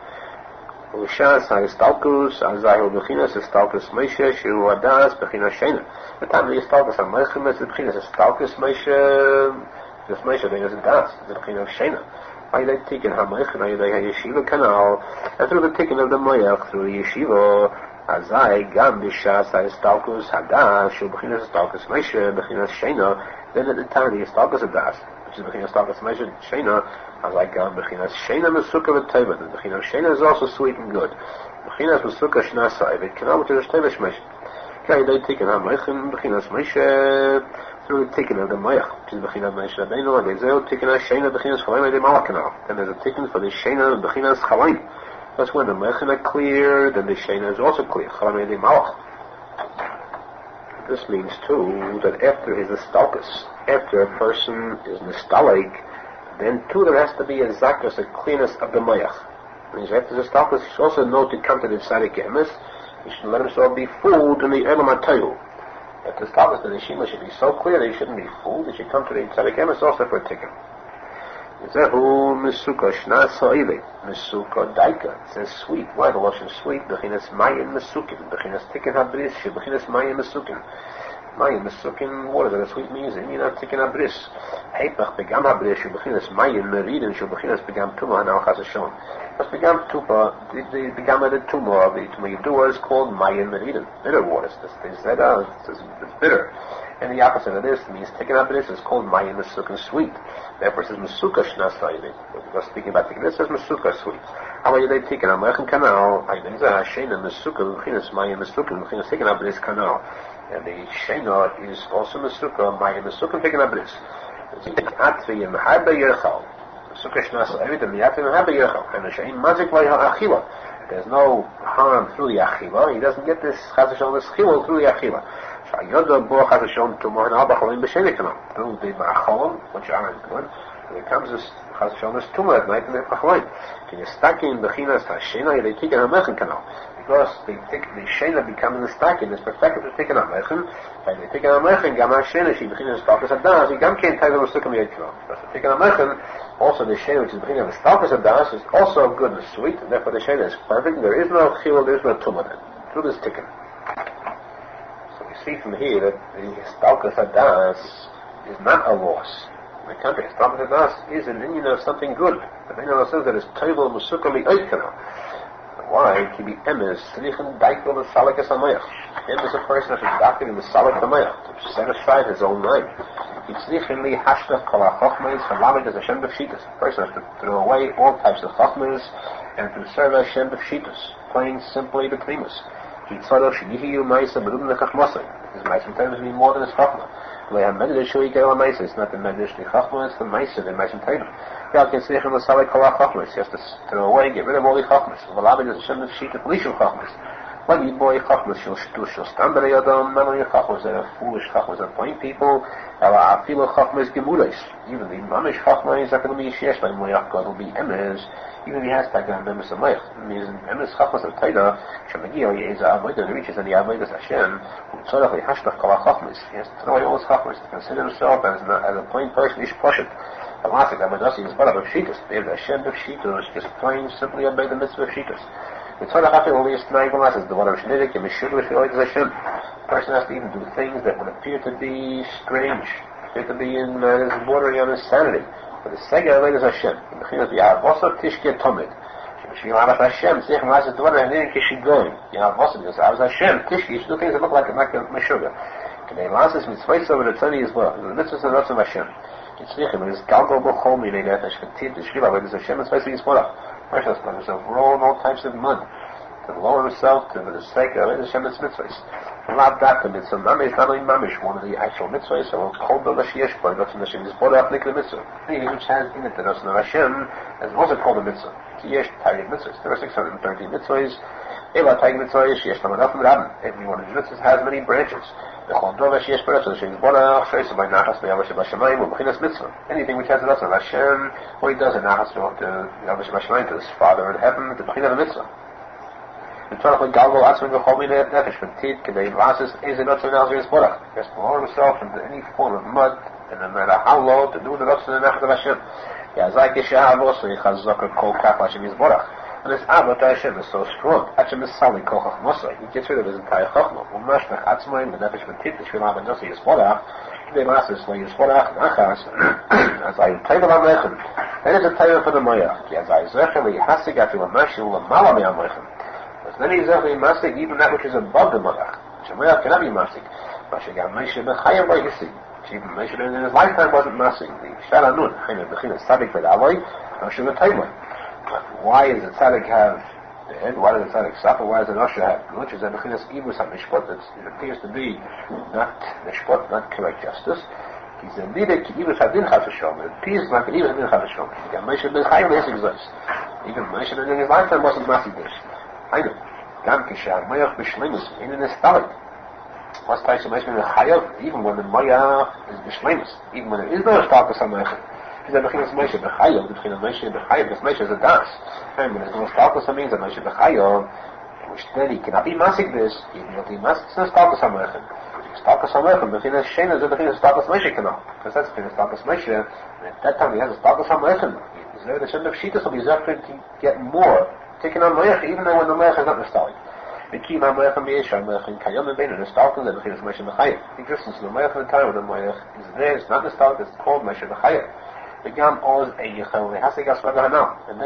Ushas Stalkus, Azahu Bechinas, Stalkus Meisha, Shiru Adas, Bechinas Shena. The time the Stalkus on Mayach is the Bechinas, Stalkus Meisha, this Meisha then is a Das, the Bechinas Shena. By the taking Hamayach, and the Yeshiva canal, and through the taking of the Mayach, through the Yeshiva, Azai, Gam, Bishas, Stalkus, Hadas, Shul Bechinas, Stalkus Meisha, Bechinas Shena, then at the time the Stalkus Hadas, which is Bechinas Stalkus Meisha, Shena, Azai, Gam, Bechinas Shena, Mesukah, V'Teva, the Bechinas Shena is also sweet and good. Bechinas Mesukah, Shnasa, Evit canal, which is Teva Shmesh. Okay, they taking Hamayach, and Bechinas Meisha, through the taking of the Mayach, which is Bechinas Meisha Rabbeinu, and Arizal taking a Shena, Bechinas Chalaim, and the Malakana. Then there's a taking for the Shena and Bechinas Chalaim. That's when the Mayachin are clear, then the Shena is also clear. Chalaim and the Malach. This means too that after his Nestalkus, after a person is Nestalik, then too there has to be a Zakas, a clearness of the Mayach. Means after the Nestalkus, he should also know to come to the Tzadik Emes, he should let himself be fooled in the Elam HaTayhu. That the Stalkus of the Shema should be so clear that he shouldn't be fooled, he should come to the Tzadik Emes also for a tikkun. Zehu Mesuka Shna Sa'ile, Mesuka Daika. It says sweet. Why the Lashon sweet? Bechinas Mayim Mesukin. Bechinas Tikkun Habris. Bechinas Mayim Mesukin. Mayim Mesukin, what is it? A sweet means it means Tikkun Habris. Heipach Begam Habris. Bechinas Mayim Meridin. Bechinas Begam Tumah Now Chas Hashem. But Begam Tumah, the Begam of the Tumah of the Tumah Yidua is called Mayim Meridin. Bitter waters. It's bitter. And the opposite of this means taken up this is called Mayim Mesukin sweet. Therefore it says Mesuka Shnasayim. Because speaking about taking this says Mesuka sweet. How are they taken up Mechan Canal? I think that Shena Mesuka, Bechinas Mayim Mesukin, Bechinas taken up this canal. And the Shena is also Mesuka, Mayim Mesukin taken up this. It's Atviyim Harba Yerchal. Mesuka Shnasayim, and the Atviyim Harba Yerchal. And the Shein Mazik Vayha Achila. There's no harm through the Achila. He doesn't get this Chazashon, this Chilul through the Achila. Shayoda Bo Chazashon to Moharan Abacholim B'Shenikana. Through the Ba'acholim, which aren't good. And it comes this Chazashon, this Tumah at night in the Bacholim. Can you stack in Bechinas Hashena, they take in a Mechan canal. Because the Shena becomes the stacking, is perfected to take in a Mechan. And they take in a Mechan, Gam Hashena, she Bechinas Stalkus Adas, he Gam can't tie them Sukam Yedkino. But to take in a Mechan, also the Shena, which is Bechinas Stalkus Adas, is also good and sweet, and therefore the Shena is perfect. There is no Chilul, there is no Tumah then. Through this tikkun. See from here that the Stalkus Hadas is not a loss. On the contrary, Stalkus Hadas is an union of something good. The Menachem says that it's Teivel Musukah Li'oikana. Why? It can be Emes, Slichin Daikel, and Salikas Hamayach. Emes is a person that is doctored in the Salik Hamayach, to set aside his own mind. It's Slichin Li Hashtaf Kol HaChochmais, Halamid as Hashem B'Pshitas. A person has to throw away all types of Chochmas and to serve Hashem B'Pshitas, plain, simply, B'Klimus. His Maisa sometimes mean more than his Chachma. It's not the Medish, the Chachma, it's the Maisa, the Maisa Tatum. God can say from the Salik Kala Chachmas. He has to throw away, get rid of all the Chachmas. Valabid is Hashem of Shita Polishim Chachmas. When you boy chachmas shel stam b'nei adam, not only chachmas that are foolish chachmas that point people, ela afilu chachmas gemules. Even the mamish chachmas that can be shesh by moyach God will be emes. Even if he has taken emes amayach, means emes chachmas of Torah. Shemagiyah yeza avodah reaches and the avodas Hashem. Tzorach lehashdach kol chachmas. He has to throw away all his chachmas to consider himself as a plain person. Ish poshet. Alasik amadasi is but of shitas. They have the Hashem of shitas, just plain simply obey the mitzvah of shitas. The Torah only is nine is the one of Shnidik and Mishudlish Hashem. The person has to even do things that would appear to be strange, appear to be in bordering on insanity. But the second of it is Hashem. The Mechinah the Avosah Tishke Tomid. She will have Hashem, Sich Malas is the one and then Kishigoin. The Avosah because I was Hashem, Tishke, you should do things that look like a Meshuggah. Today, last is mitzvahs over the Tzani as well. The mitzvahs are not of Hashem. It's Nichim, it is Galgo B'chol Minei Nefesh Kativ, the Shriva, where there's Hashem, it's basically Yisborach. Person has to let himself roll in all types of mud, to lower himself to the sake of it, Hashem's mitzvahs. Not that the mitzvah, mamish, not only mamish, one of the actual mitzvahs, so called the Lashiyesh, but that's in Hashem, is brought up like the mitzvah. Anything which has in it the Nosson of Hashem, is also called a mitzvah. Yesh, Tayyid mitzvahs. There are 613 mitzvahs. Eva Tayyid mitzvahs, Yesh, Lamadafim Rabin. Every one of the mitzvahs has many branches. Anything which has a Nosson of Hashem, what he does in Nachas to his Father in heaven, the Bechina of the mitzvah. The Torah of Galgo Atzman V'chol Minei Nefesh V'Tid Kedei Vasis Eze Nosson Nazir Yisborach. He has to lower himself into any form of mud, and no matter how low, to do the Nosson of Hashem. Yazai Keshav also Yechazokah Kol Kaf Hashem Yisborach. And this Avot Hashem is so strong. Hashem is Sali Kol Chachmosai. He gets rid of his entire Chachma. Umashmech Atzmayim V'Nefesh V'Tid V'Shvil Avanasi Yisborach. Kedei Vasis Lo Yisborach Nachas. Azai Teivel HaMechem. Then it's a Teivel for the Moyach. Yazai Zechel Yihasig Afil HaMashil L'Mala Me'Amechem. Then he's definitely masig even that which is above the Moyach. Shemoyach cannot be masig. Mashigam Moshe B'Chayav Lo Yisig. Even Moshe in his lifetime wasn't masig. The Shalanun, Chaim B'China Tzadik V'Daloi, Moshe B'Taimoi. Why does the tzadik have the head? Why does the tzadik suffer? Why does the Nosha have? Which is the B'chinas Ibus HaMishpot. It appears to be not Mishpot, not correct justice. He's a Nidek Ibus HaDin Chas V'Shom. It appears like an Ibus HaDin Chas V'Shom. Moshe B'Chayav Lo Yisig Zos. Even Moshe in his lifetime wasn't masig this. I know. Gam Kishar Moyach B'Shlemus in his stomach. What's the Moshe B'Chayav? Even when the Moyach is B'Shlemus, even when there is no Stalkus HaMoyach. Is that B'chinas Moshe B'Chayav, B'chinas Moshe B'Chayav, because Moshe is a das. And when there's no Stalkus means that Moshe B'Chayav, which then he cannot be masig this, he will be masig no Stalkus HaMoyach. Stalkus HaMoyach, B'chinas Shein is a B'chinas Stalkus Moshe cannot. Because that's B'chinas Stalkus Moshe, and at that time he has a Stalkus HaMoyach. He's there the Shem of Shitas will be zefred to get more, taken on Moyach, even though when the Moyach is not nostalgic. The key Moyach HaMeyesh, Moyach in Kayom and Bein, and Stalkus, and B'chinas Moshe B'Chayav. The existence of the Moyach in the time when the Moyach is there, it's not nostalgic, it's called Moshe B'Chayav. And then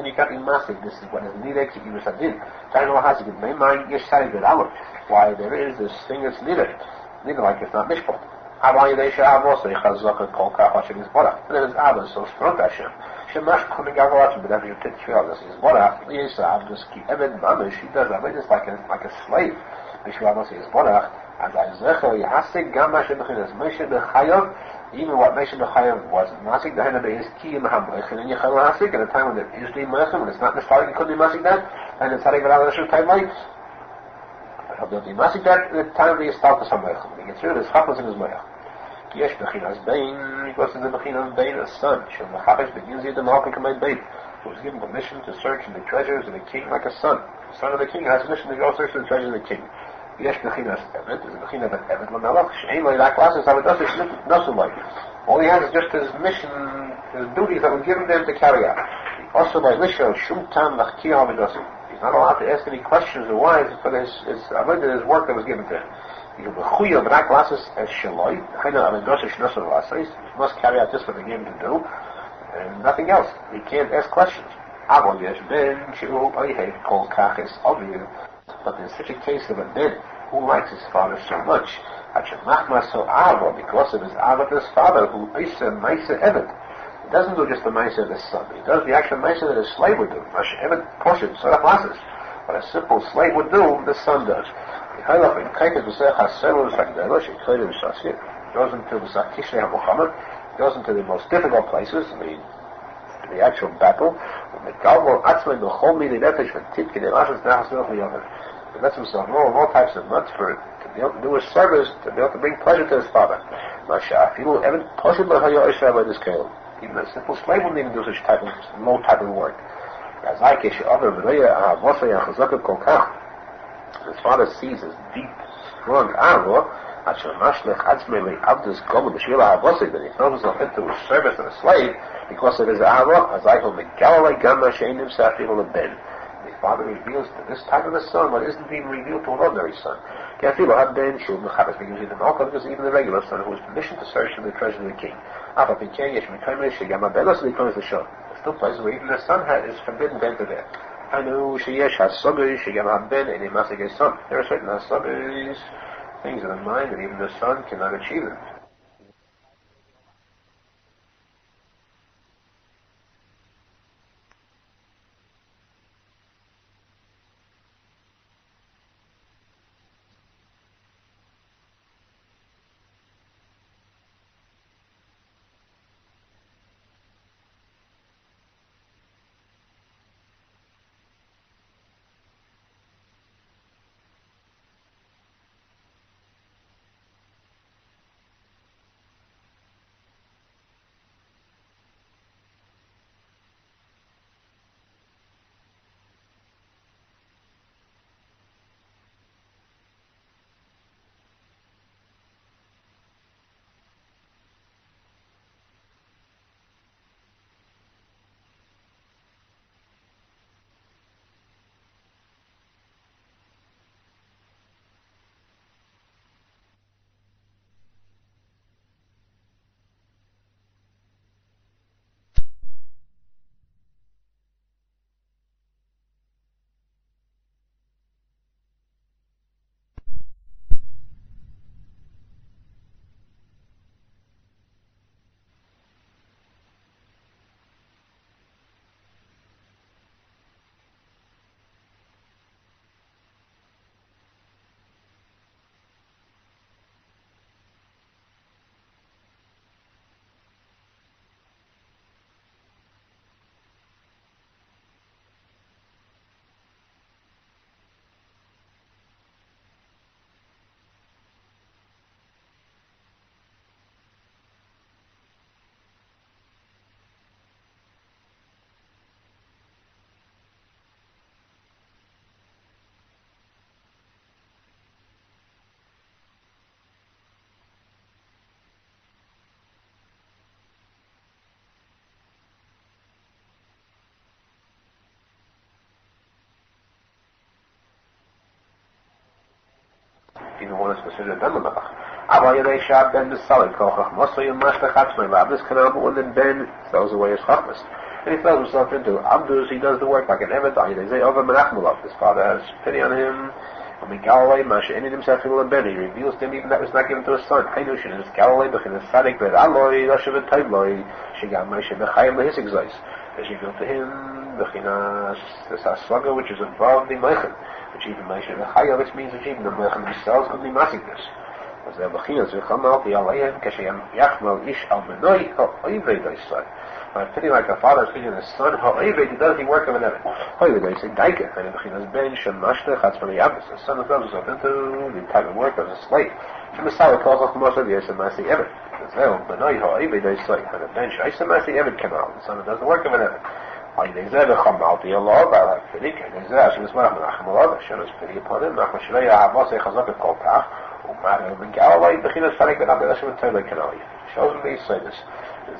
you got in masig, this is what is needed to Ibus HaDin. Why there is this thing that's needed like it's not mishpot. And then his Abba is so strong to Hashem. Shemash coming out of Hashem, but after you take care of this, he does that, it's like a slave. Even what Moshe B'Chayav was masig, the Hena is key in Mahamach, and then Yechel Hasik, at a time when there is the Mechem, when it's not nostalgic, he couldn't be masig that, and it's Tzadik V'Dal Hashem time light. But he'll be masig that at the time when he starts the Mechem. He gets rid of his chapos in his Moyach. Yesh B'chinas Bein, because it's the B'chinas Bein, a son. Shem L'chapesh begins here the Malkin Kamei Bein, who was given permission to search in the treasures of the king like a son. The son of the king has permission to go search in the treasures of the king. Yesh B'chinas Evet, is the B'chinas of Evet L'Melech, Shein Lo Yidach Lasses, how it does is Nosson Lo. All he has is just his mission, his duties that were given to him to carry out. Also by Lisho, Shum Tam L'Chkir HaVedosim. He's not allowed to ask any questions or why for his work that was given to him. He must carry out just what they gave him to do, and nothing else. He can't ask questions. But in such a case of a ben who likes his father so much, because of his Ava, his father, who he doesn't do just the Maisa of his son. He does the actual Maisa that his slave would do. What a simple slave would do, the son does. He goes into the most difficult places, the He lets himself know of all types of nuts to be able to do his service, to be able to bring pleasure to his father. Even a simple slave will need to do such low type of work. His father sees his deep, strong ahava, that he throws himself into his service as a slave because of his ahava. The father reveals to this type of a son what isn't being revealed to an ordinary son. Because even the regular son who is permission to search for the treasure of the king. There's still places where even the son is forbidden to enter there. There are certain asagos, things in the mind that even the son cannot achieve them. Even one is considered ben l'melech. But when the ben throws away his chachmas, and he throws himself into abdus, he does the work like an eved. His father has pity on him. He reveals to him even that was not given to his son. He reveals to him this aslaga which is above the meichem, which even Moshe Feinstein, which means that even the meichem themselves could be massing this. As the bechinas v'chamal v'aleihem k'sheyam yachmal ish al benoi ha'oivei doisai. By fitting like a father is feeding his son, ha'oivei, he does the work of an eved. Ha'oivei doisai daika, and the bechinas ben shemashte chatzmali yabis. The son throws himself into the type of work of a slave. Shemisala calls off Moshe v'yesem masi eved. Zeh benoi ha'oivei doisai, and the ben sh'aisem masi eved kamal. The son does the work of an eved. By the Zeh v'chamalti Allah, by like fidik, and the Zeh Hashem is Menachem Mendel Schneerson, Hashem is pity upon him, Nachman Shleya Havosei Chazak Kol Tach, U'Marim Ben Galilei, Bechinas Farik Ben Abel Hashem Toilei Kanali. Shows him these sayings.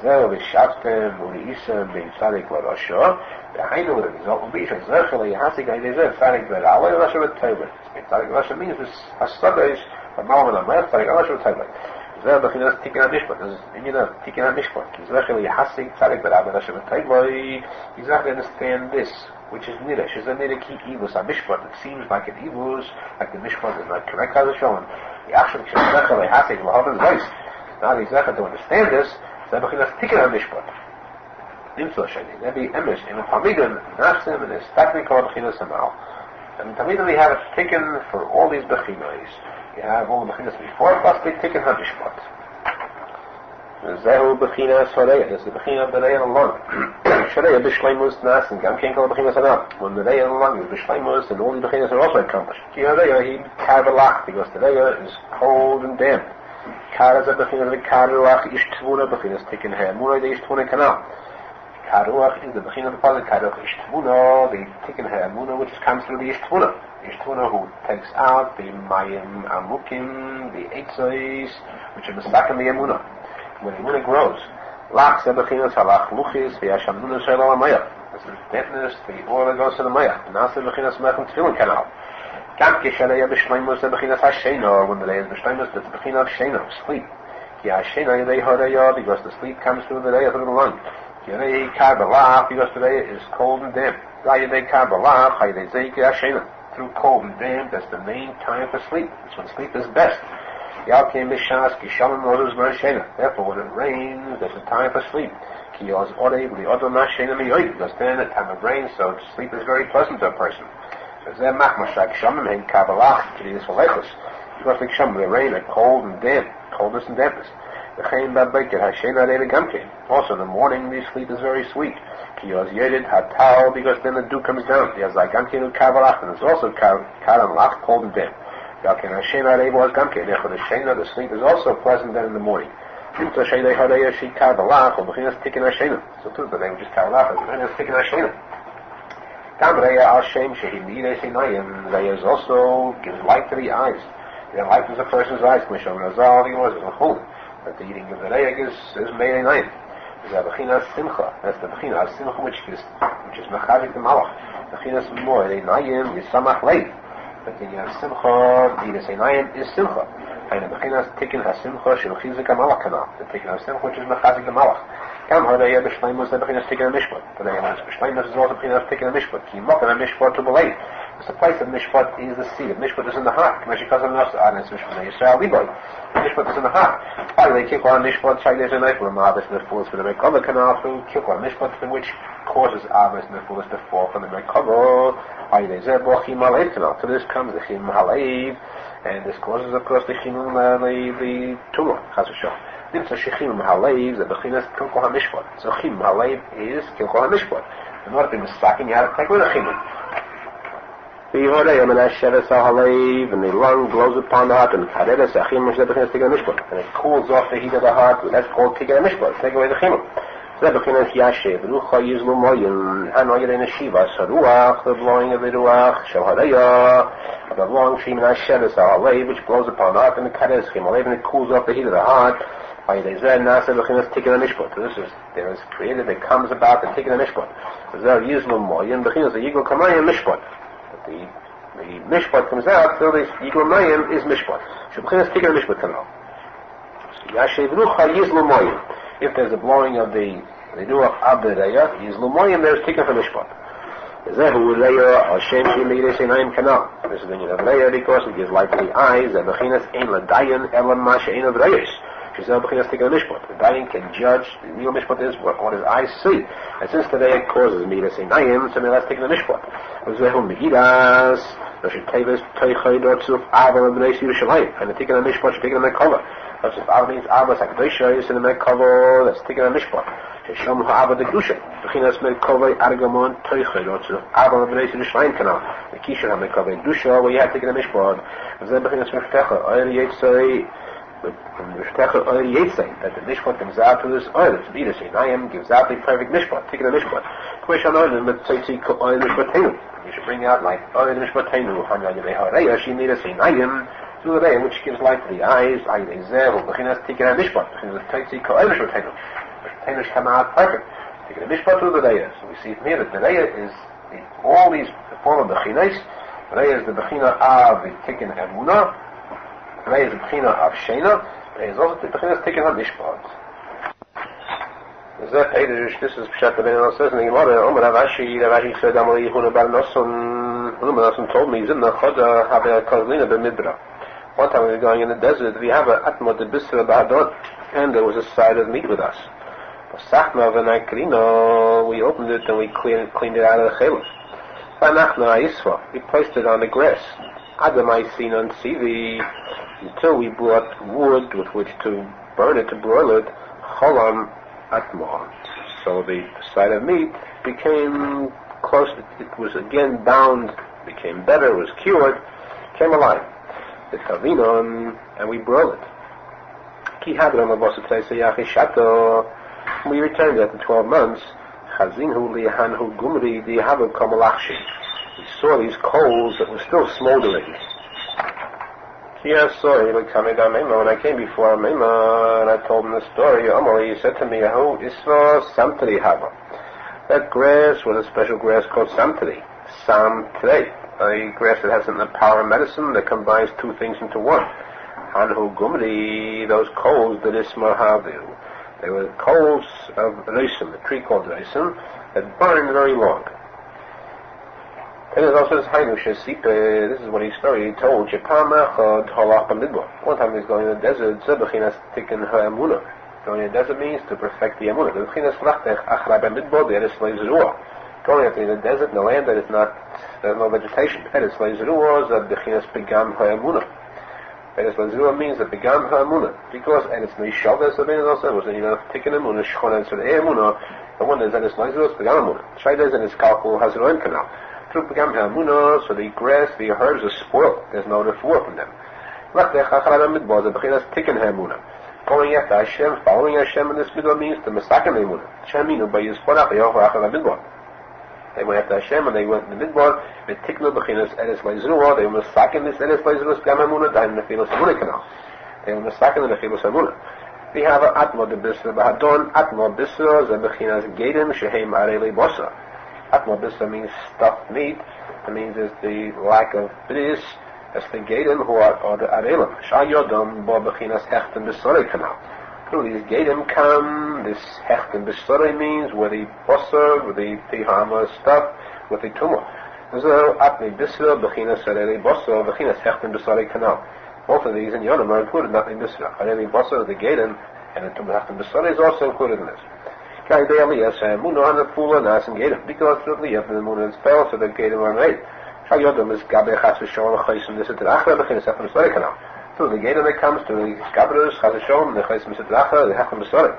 Zeh v'shaftem u'Isem Ben Tzadik L'Rasho, Behind the result will be Zeh Chalei Hasik and Zeh Farik Ben Alei Hashem Toilei. Tzadik L'Rasho means this Hasadah is from Malman Amayach Farik Hashem Toilei. Zeh bechinas tikkun hamishpat. This is meaning of tikkun hamishpat. Exactly yahasik tzadik b'rabbi Hashem v'tegloi. Exactly understand this, which is nidash. Is a nidaki ivus hamishpat. It seems like an ivus, like the mishpat is not correct as it's shown. Yachshav k'shemzechel yahasik v'hoven zeis. Now the exactly to understand this, zeh bechinas tikkun hamishpat. Nimtzah sheni. Nebi emes in Hamidun nafsim and is technical bechinas hamal. And Tamidim we have it taken for all these bechinas. You have all the bechinas before, plus they taken hamishpat. Zehu Bechina Soreya. This is the Bechina of the Reya alone. Shoreya Bishleimus Nas and Gam Kenkel Bechina Sanam. When the Reya alone is Bishleimus, and all the Bechinas are also accomplished. Ki Reya he Karvelach, because the Reya is cold and damp. Kar is a Bechina of the Karuach Ishtvuna Bechinas taken here. Mura the Ishtvuna Kanal. Karuach is the Bechina of the posek Karuach Ishtvuna, the taken here Muna, which comes through the Ishtvuna. Ishtvuna who takes out the Mayim Amukim, the Eitzos, which are the second the Emuna. When the Emuna grows, Lach Sebechinas Halach Luchis, Vyashamnuna Shelo Amayah. This is deafness, the oil that goes to the Mayah. Nasa Bechinas Mechem Tefillin Kanal. Gamke Shaleya B'Shleimus Bechinas Hashena, when the day is B'Shleimus, that's the Bechina of Shena, sleep. Ki Hashena Yedei Horeya, because the sleep comes through the day through the lung. Ki Yedei Karbalach, because the day is cold and damp. Yedei Karbalach, Yedei Zeiki Hashena. Through cold and damp, that's the main time for sleep. That's when sleep is best. Therefore, when it rains, there's a time for sleep. Because then the time of rain, so sleep is very pleasant to a person. Because the rain are cold and damp, coldness and dampness. Also in the morning, the sleep is very sweet. Because then the dew comes down. And it's also cold and damp. The sleep is also pleasant then in the morning. So too, the name which is Kavalach is taken Hashena. Reya also gives light to the eyes. It enlightens a person's eyes. But the eating of the Reya is made a night. There's a Bechina Simcha. That's the Bechina Simcha which is Mechazik the Malach. Bechina Simcha, the Nayim is Samach Leib. But the Simcha, the Nayim is Simcha. And the Bechina Tikin HaSimcha Shel Chizik HaMalach Kanal. The Tikin HaSimcha which is Mechazik the Malach. Kam Horeya B'Shleimus, the Bechina Tikin HaMishpat. The B'Shleimus is also Bechina Tikin HaMishpat. Ki Mokan HaMishpat to Belay. The place of Mishpat is the seed. Mishpat is in the heart. Mishpat is in the heart. Why they kick on Mishpat? Shaykes and Nifl, Mavis and the fools for the Mekova canal through kick on Mishpat, which causes Avis and the fools to fall from the Mekova. Why they Zeboch Himalev canal. To this comes the Him Halev, and this causes, of course, the Him the tumor. Chassidus. Nimsa Shechim Halev, the Bechinas Kilkol HaMishpat. So Him Halev is Kilkol HaMishpat. In order to be mistaken, you have to take with a Chimim. And the lung blows upon the heart, and it cools off the heat of the heart. That's called Tikkun HaMishpat. Take away the chimim. The blowing of the ruach, the long which blows upon the heart, and it cools off the heat of the heart. This is there is created that comes about the Tikkun HaMishpat. The mishpat comes out, so the Yigul Mayim is mishpat. Shubchinas Tikkun HaMishpat Kanal. If there's a blowing of the ruach of the Reya, Yizlu Mayim, there's Tikkun HaMishpat. Zehu Reya Hashem Shemeides Einayim Kanal. This is the name of Reya because it gives light to the eyes. The Bechinas Ein Ladayan Elam Masha Ein of Reyes. She said Bechinas Tikkun HaMishpat. The Dayan can judge. The real mishpat is what his eyes see. And since the Reya causes Meides Einayim, so let's take the mishpat. Zehu Megidas. Rosh Tevis Teichai Dortzuf Ava B'nei Yerushalmi. And the Tikkun HaMishpat should take it in Mekova. That's if Ava means Ava Sakdosha is in the Mekova. That's Tikkun HaMishpat. Shom Ha'ava the Gusha. Bechinas Mekova Argamon Teichai Dortzuf Ava B'nei Yerushalmi Kanal. The Kisha HaMekova Gusha where you have Tikkun HaMishpat. Then Bechinas Meftecha Oyer Yetzai. Meftecha Oyer Yetzai. That the Mishpat comes out to this oil. It's B'nei Einayim gives out the perfect Mishpat. Tikkun HaMishpat. K'veshan Oyer Metzaitzi Oyer Mishpatenu. You should bring out like Oyer Mishpatenu, Hanyayim Horeya, she made us Einayim, through the day, which gives light to the eyes, Ayim Zehu, Bechinas Tikkun HaMishpat, Bechinas Tzaitzi Oyer Mishpatenu. Mishpatenu should come out perfect. Tikkun HaMishpat through the day. So we see from here that the Reya is all these form of Bechinas. The Reya is the Bechina of the Tikkun Emunah. The Reya is the Bechina of Shena. The Reya is also the Bechinas Tikkun HaMishpat. This is Pshat the Ben says in the Gemara. Rav said, R Nosson told me, one time we were going in the desert, we have a atma de bisra ba'adon, and there was a side of meat with us. We opened it and we cleaned it out of the chalif. We placed it on the grass. Until we brought wood with which to burn it, to broil it. Cholam Atmor. So the side of meat became close, it was again bound, became better, was cured, came alive. The Tavinon, and we broiled it. Ki Hadram Avosatay Yachi Shato, we returned after 12 months. Chazinhu Lihanhu Gumri Dihavu Kamalachshi. We saw these coals that were still smoldering. When I came before Mema and I told him the story, he said to me, that grass was a special grass called Samtri. Samtre, a grass that has the power of medicine that combines two things into one. Hanhu Gumri, those coals that Isma Havu. They were coals of Reisum, a tree called Reisum, that burned very long. And it also says, this is what he told. One time he was going in the desert, going in the desert means to perfect the emunah. Going in the desert, in the land that is not, there's no vegetation. Eretz means that begam ha'emunah, because Eretz Neishavah also was even taken emunah, shchona, so the emunah, the one is Eretz Neishavah, begam emunah. Shaidah and his kalkul has an oil canal. Through begam ha'emunah, so the grass, the herbs are spoiled. There's no refuah from them. Going after Hashem, following Hashem in this middle means to masakin emunah. Sheminu by Yisparach, Yochach midbar. They went after Hashem and they went in the midbar, they tiknu b'chinas Eretz Leizruah, they were masakin this Eretz Leizruah, begam emunah, daim nefilus emunah canal. They were masakin the nefilus emunah. We have an atmo de bisra b'hadon, atmo bisra, ze b'chinas gedim, shehem areli bosa. Atmo bisra means stuffed meat. It means it's the lack of bris. That's the gedim who are the arelim. Shal yodom bo b'chinas hechten b'sorei canal. Through these gedim come, this hechten b'sorei means where the bosa, where the tihama stuff, with the tumor. So atmi bisra b'chinas areli bosa, b'chinas hechten b'sorei canal. Both of these in Yonam are included, not in Bisra. Areli bosa, the gedim, and the tumor hechten b'sorei is also included in this. Because the Liyah the moon is fell, so the Gadim are made. Shayodam is Gabe Chassidus Chaysim, this is the Achra, the Chinas Hechem B'Sorei Canal. So the Gadim that comes to the Gabrus, Chassidus, the Chaysim B'Sorei, the Hechem B'Sorei.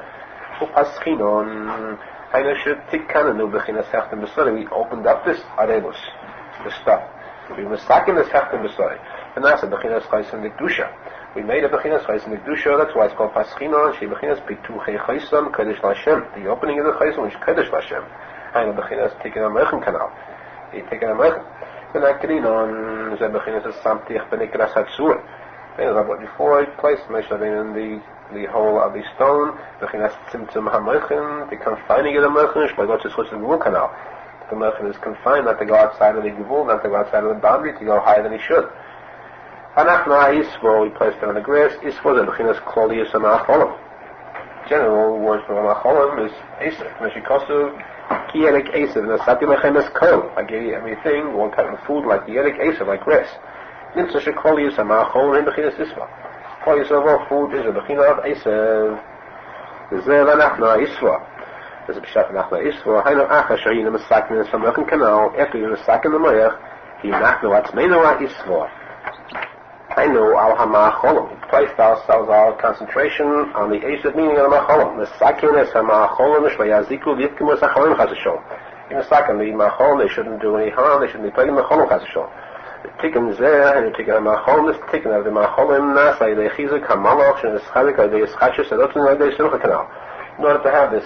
Upaschinon, Hainashet Tikkananu B'Chinas Hechem B'Sorei, we opened up this Arebus, the stuff. We were stacking this Hechem B'Sorei. And that's the B'Chinas Chaysim Nikdusha. We made a Bechinas Chaysim Nikdusha, that's why it's called Paschinon, She Bechinas Pituchei Chaysim, Kodesh Lashem. The opening of the Chaysim, which is Kodesh Lashem. And the Bechinas taken a Mechem canal. He taken a Mechem. Then Akrinon, the Bechinas is Samtich Benikras Hatsur. And what before it placed Meshavin in the hole of the stone, Bechinas Tzimtzum HaMechem, the confining of the Mechem, Shpagot is Chutz Gvul canal. The Mechem is confined, not to go outside of the Gvul, not to go outside of the boundary, to go higher than he should. Anachna Isvo, we placed it on the grass. Isvo, the Bechinas Klolius Amacholim. General word for Amacholim is Esav. Meshikosu, Kielik Esav, Nasati Mechem es Kol. I gave you everything, one type of food, like Kielik Esav, like grass. Nimtza Shekolius Amacholim, and Bechinas Isvo. Klolius of all food is a Bechina of Esav. Zel Anachna Isvo. There's a B'shat Anachna Isvo. Haino Acha Shayin Masakin in some Mechem canal. After you're Masakin the Moyach, he Nachnu Atzmeinu Isvo. I know al ha'ma'acholim. We placed ourselves, our concentration on the Esav meaning of the ma'acholim. The sakin is ha'ma'acholim, shvayaziku v'yitkimu es-ha'cholim chazashol. In the sakin, the ma'acholim, they shouldn't do any harm, they shouldn't be plaguing the ma'acholim chazashol. The tikkun zeh, and the tikkun ha'ma'acholim, this tikkun of the ma'acholim, nas, ha'idei chizuk ha'malach, she'neschazik, ha'idei eschachus, ha'dotzin, ha'idei simcha canal. In order to have this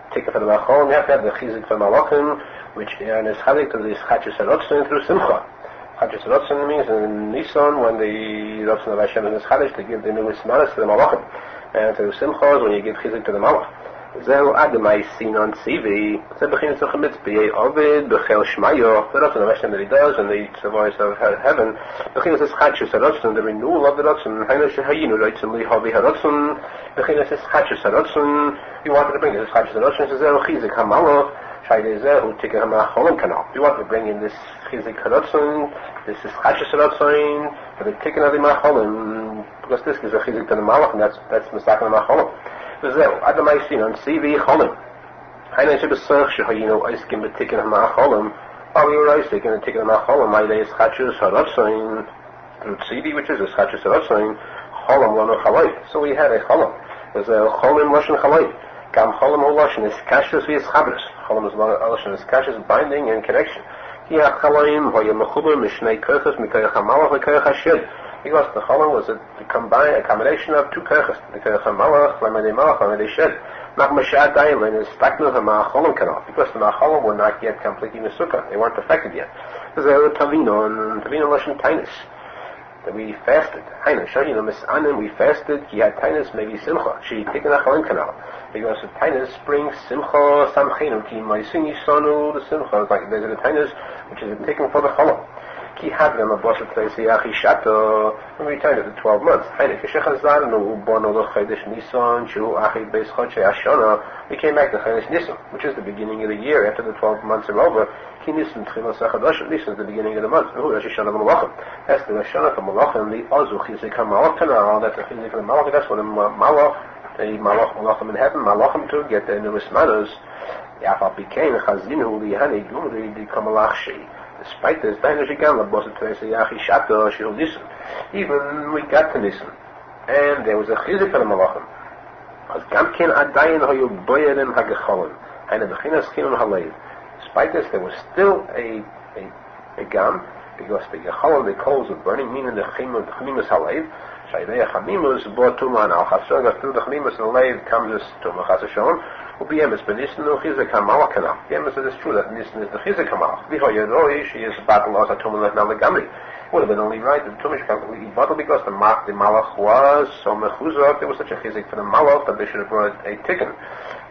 tikkun for the ma'acholim, you have to have the chizuk for malachim, which are neschazik to the eschachus, ha'dotzin, through simcha. Chassidus Rosen means in Nissan, when the Rosen of Hashem is Chadish, to give the newest manas to the Malachim. And to Simchos, when you give Chizik to the Malach. Zeu Adamai Sinon Sivi, Zeh Bechinas Uchemitz B'yei Ovid, B'chel Shmayo, the Rosen of Hashem that he does, and the voice of heaven. Bechinas is Chassidus Rosen, the renewal of the Rosen. Hainu Shehayinu Reitzim Lihavi HaRosen, Bechinas is Chassidus Rosen. He wanted to bring this Chassidus Rosen, so Zeu Chizik HaMalach, we want to bring in this chizik harotzon, this is chashes harotzon, for the tikkun of the macholim, because this gives a chizik to the malach, and that's misakin macholim. Zeu adamai sinon sivi cholim. Hainu shebesorch shehayinu oiskim b'tikkun ha'macholim. While we were oiskim in the tikkun ha'macholim, ma'ilei is chashes harotzon through tzidi, which is chashes harotzon. Cholim lo no chaloi. So we had a cholim. There's a cholim lashon chaloim. Gam cholim hu lashon is kashrus v'is chavros. Cholim is lashon is kashrus, binding and connection. Ki ha-chaloim hoya mechuber mishnei kochos mikoyach hamalach v'koyach hashir. Because the cholim was a combination of two kochos. The koyach hamalach, lemedei malach, lemedei shed. Not mashad dayin is staknu ha'ma'acholim kanal. Because the ma'acholim were not yet completely mesukah. They weren't perfected yet. There's a tavino, and tavino lashon tainis. That we fasted. We fasted. He had tainus, maybe simcha. She taken a cholim kanal. Because the tainus brings simcha samchenu. Ki ma'isini sonu the simcha. It's like there's a tainus which is taken for the cholim. Ki had them a blessed place. Yachi shato. When we returned after 12 months. Hainu kishechazarnu bono lo chodesh Nisan shu achi beis chodshei ashana. We came back to chodesh Nisan, which is the beginning of the year after the 12 months are over. Ki Nisan tchilas achadash. Nisan is the beginning of the month. Who Rosh Hashanah Malachim. That's the Rosh Hashanah for Malachim. The Azu chizik hamalach kanal. That's the chizik for the malach. That's what the malach, the malachim in heaven, malachim to get the newest manners. Yaakov became chazinu lihani gumri di kamalachshi. Despite this, even we got to Nisan, and there was a chizik for the malachim. Despite this, there was still a gam, because the gecholim, the coals were burning, meaning the chemimus halev. Shaydei chemimus brought tuma and al chasron. Through the chemimus and halev comes this tuma chasashon. Ubiyemis benisan no chizik hamalach kanal. Yemis, it is true that Nisan is the chizik hamalach. Vihoyeroi, she is battle loss at tuma lechna legamri. Would have been only right that tuma should completely battle because the malach was so mechuzah. There was such a chizik for the malach that they should have brought a tikkun.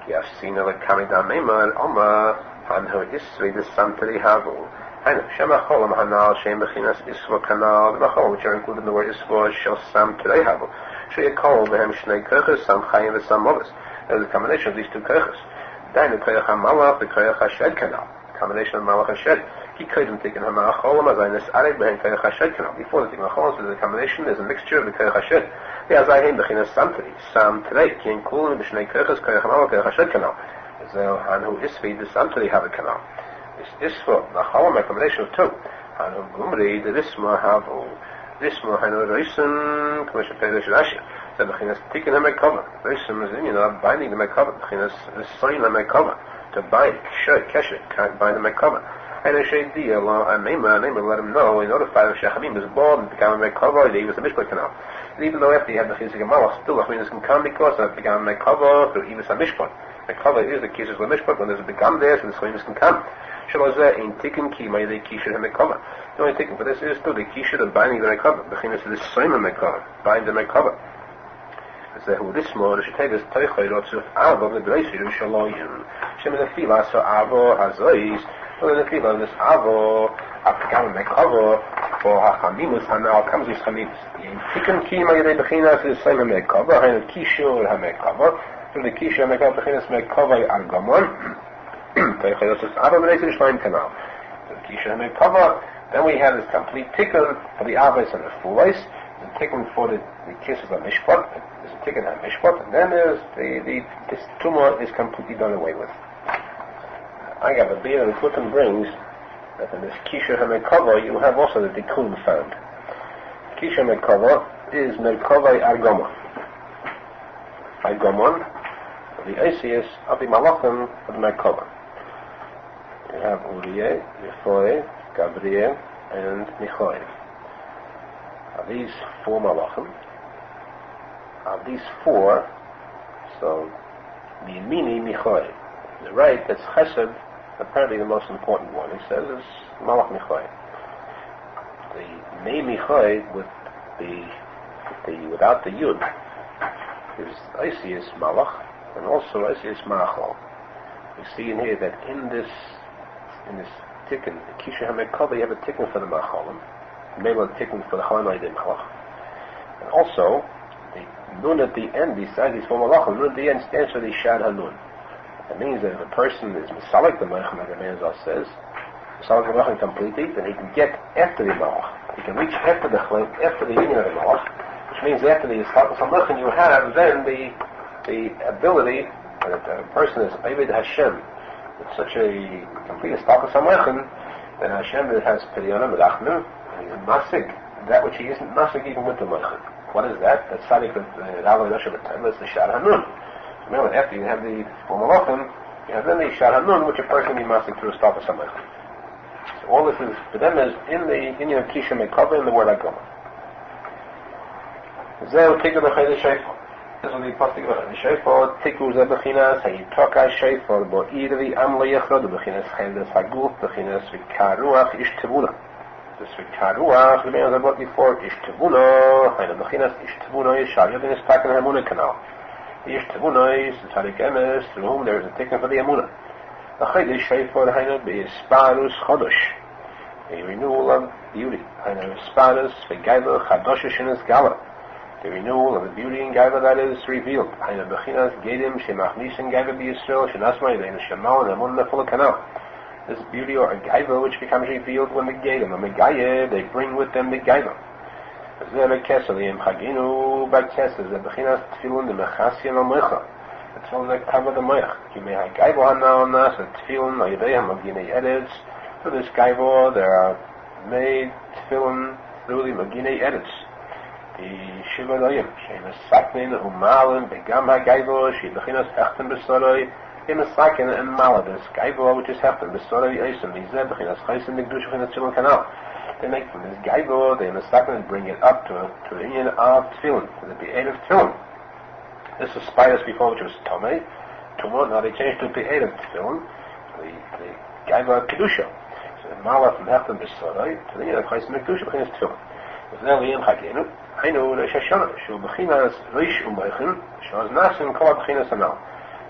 Yes, seen the kamidam meima and oma and her isri the samteri havu. And Shema Cholam Hanal, Shem Bechinas Isva Kanal, the Cholam, which are included in the word Isva, Shel Sam Terei Havu. Shea Kol, Behem Shnei Kochas, Sam Chayim, and Sam Movis. There's a combination of these two Kochas. Then the Koyach HaMalach, the Koyach HaShed Kanal. Combination of Malach and Shed. He couldn't take in Hamar Cholam, as I Nesarek, Behem Koyach HaShed Kanal. Before the Tikuney Cholam, there's a combination, there's a mixture of the Koyach HaShed. The Azayim Bechinas Sam Terei, Sam Terei, Ki including the Shnei Kochas, Koyach HaMalach, Koyach HaShed Kanal. There's a Hanhu Isvi, the Sam Terei Havu Kanal. This for the whole combination of two. And Gumri, the Isma have Isma Hanu Rosen, Commission Pedish Rashi. So the Chinas taking them a cover. Rosen is binding them a cover. The Chinas is signing them a cover. To bind, Keshet, can't bind them a cover. And I say, dear law, and name let him know, he notified the Shachamim was born and became a cover, he was a Mishpat canal. And even though after he had the Chizik Malach, still the Chinas can come because it began a cover through Ibis a Mishpat. The cover is the Kishes of Mishpat, when there's a begun there, so the Chinas can come. Shalazah in Tikkun Ki may the Kisha and Mekava. The only Tikkun for this is still the Kisha and binding the Mekava. The Chinas is the same Mekava, bind the Mekava. As the Hudismo, the Shetay is Teichai Rotzuf Avo, the Grace Yerushalmi. Shem the Fila, so Avo Hazois, well, the Fila, this Avo, Apkam Mekava, for Hachamimus, Hanal comes with Chamimus. In Tikkun Ki may the Bechinas is the same Mekava, and Kisha and Mekava. Through the Kisha and Mekava, the Chinas Mekava Argamon. Then we have this complete tikkun for the avos and the fulais, the tikkun for the kisses of mishpat, there's a tikkun on mishpat, and then there's this tumor is completely done away with. I got a beer that Putin brings that in this kisha hamekava you have also the tikkun found. Kisha hamekava is merkava argomon. Argomon, the Asius of the malachim of the merkava. We have Uriah, Yefoi, Gabriel, and Michael. Of these four malachim, of these four, so the Mini Michael, the right that's Chesed, apparently the most important one. He says is Malach Michael. The name Michael with the without the Yud is Isius Malach and also Isius Machal. We see in here that in this tikkun, the Kisha HaMekava, you have a tikkun for the Machalim, maybe a tikkun for the Chalanai de Malach. And also, the Nun at the end, besides these four Malachim, Nun at the end stands for the Shad HaNun. That means that if a person is Misalik the Malachim, as the Arizal says, Misalik the Malachim completely, then he can get after the Malach. He can reach after the union of the Malach, which means after the Yitzchak Malachim you have then the ability that a person is Ovid Hashem. It's such a complete stalk of Samlechin that Hashem has Pidyonim, Rachmim, and he's Masig, that which he isn't Masig even with the Malachim. What is that? That's tzadik with Rava Nosson with the Shar Hanun. Remember, after you have the four malachim, you have then the Shar Hanun, which a person be masking through a stop of somebody. So all this is, for them, is in the Indian of Kisha Mekava in the word Agama. Zeh Tikuney Zohar. This is the posek of the Shofar. Tikuney Zohar bechinas hayitoka Shofar bo idri am lo yechod bechinas chavruta haguf bechinas v'karuach ish tevuna. This v'karuach the man about before ish tevuna. Hayna bechinas ish tevuna yishal yodin is taken hamuna canal. Ish tevuna is the tzadik emes through whom there is a tikkun for the hamuna. The chaydish Shofar hayna beisparus chodosh, a renewal of beauty. Hayna beisparus v'gaiva chadoshish in his gala. The renewal of the beauty in Gaiva that is revealed. Hayna bechinas gedim shemachnisin Gaiva b'Yisrael shenasma yidein shemal and amun nefula kanal. This beauty or a Gaiva which becomes revealed when the gedim, when the Gaiva, they bring with them the Gaiva. Zeh mekesel yim chaginu b'kesel zeh bechinas tefillin the mechasyan al mecha. The tefillin that cover the mech. Yimei ha-Gaiva hanal nas the tefillin ayideyam of ginei edits. For this Gaiva there are made tefillin through the maginei edits. The Shiva Loyim, Shein Saknin, Umalin, Begam HaGaivo, She Bechinas Echten Besoroi, in a Sakin and Maladis, Gaivo, which is Echten Besoroi, Eisen, Mizeh, Bechinas Chaysim, Nikdush, Bechinas Tefillin Canal. They make from this Gaivo, they in a Sakin and bring it up to the union of Tefillin, to the Be'ed of Tefillin. This was Spidus before, which was Tomei, Tumor, now they changed to Be'ed of Tefillin, the Gaivo of Kedusha. So the Mala from Echten Besoroi, to the union of Chaysim, Nikdush, Bechinas Tefillin. V'zeh Liyim Chagenu, Hainu Rosh Hashanah, Shu Bechinas Rish U'Meichen, Shaz Nasim Kol Bechinas Hanal.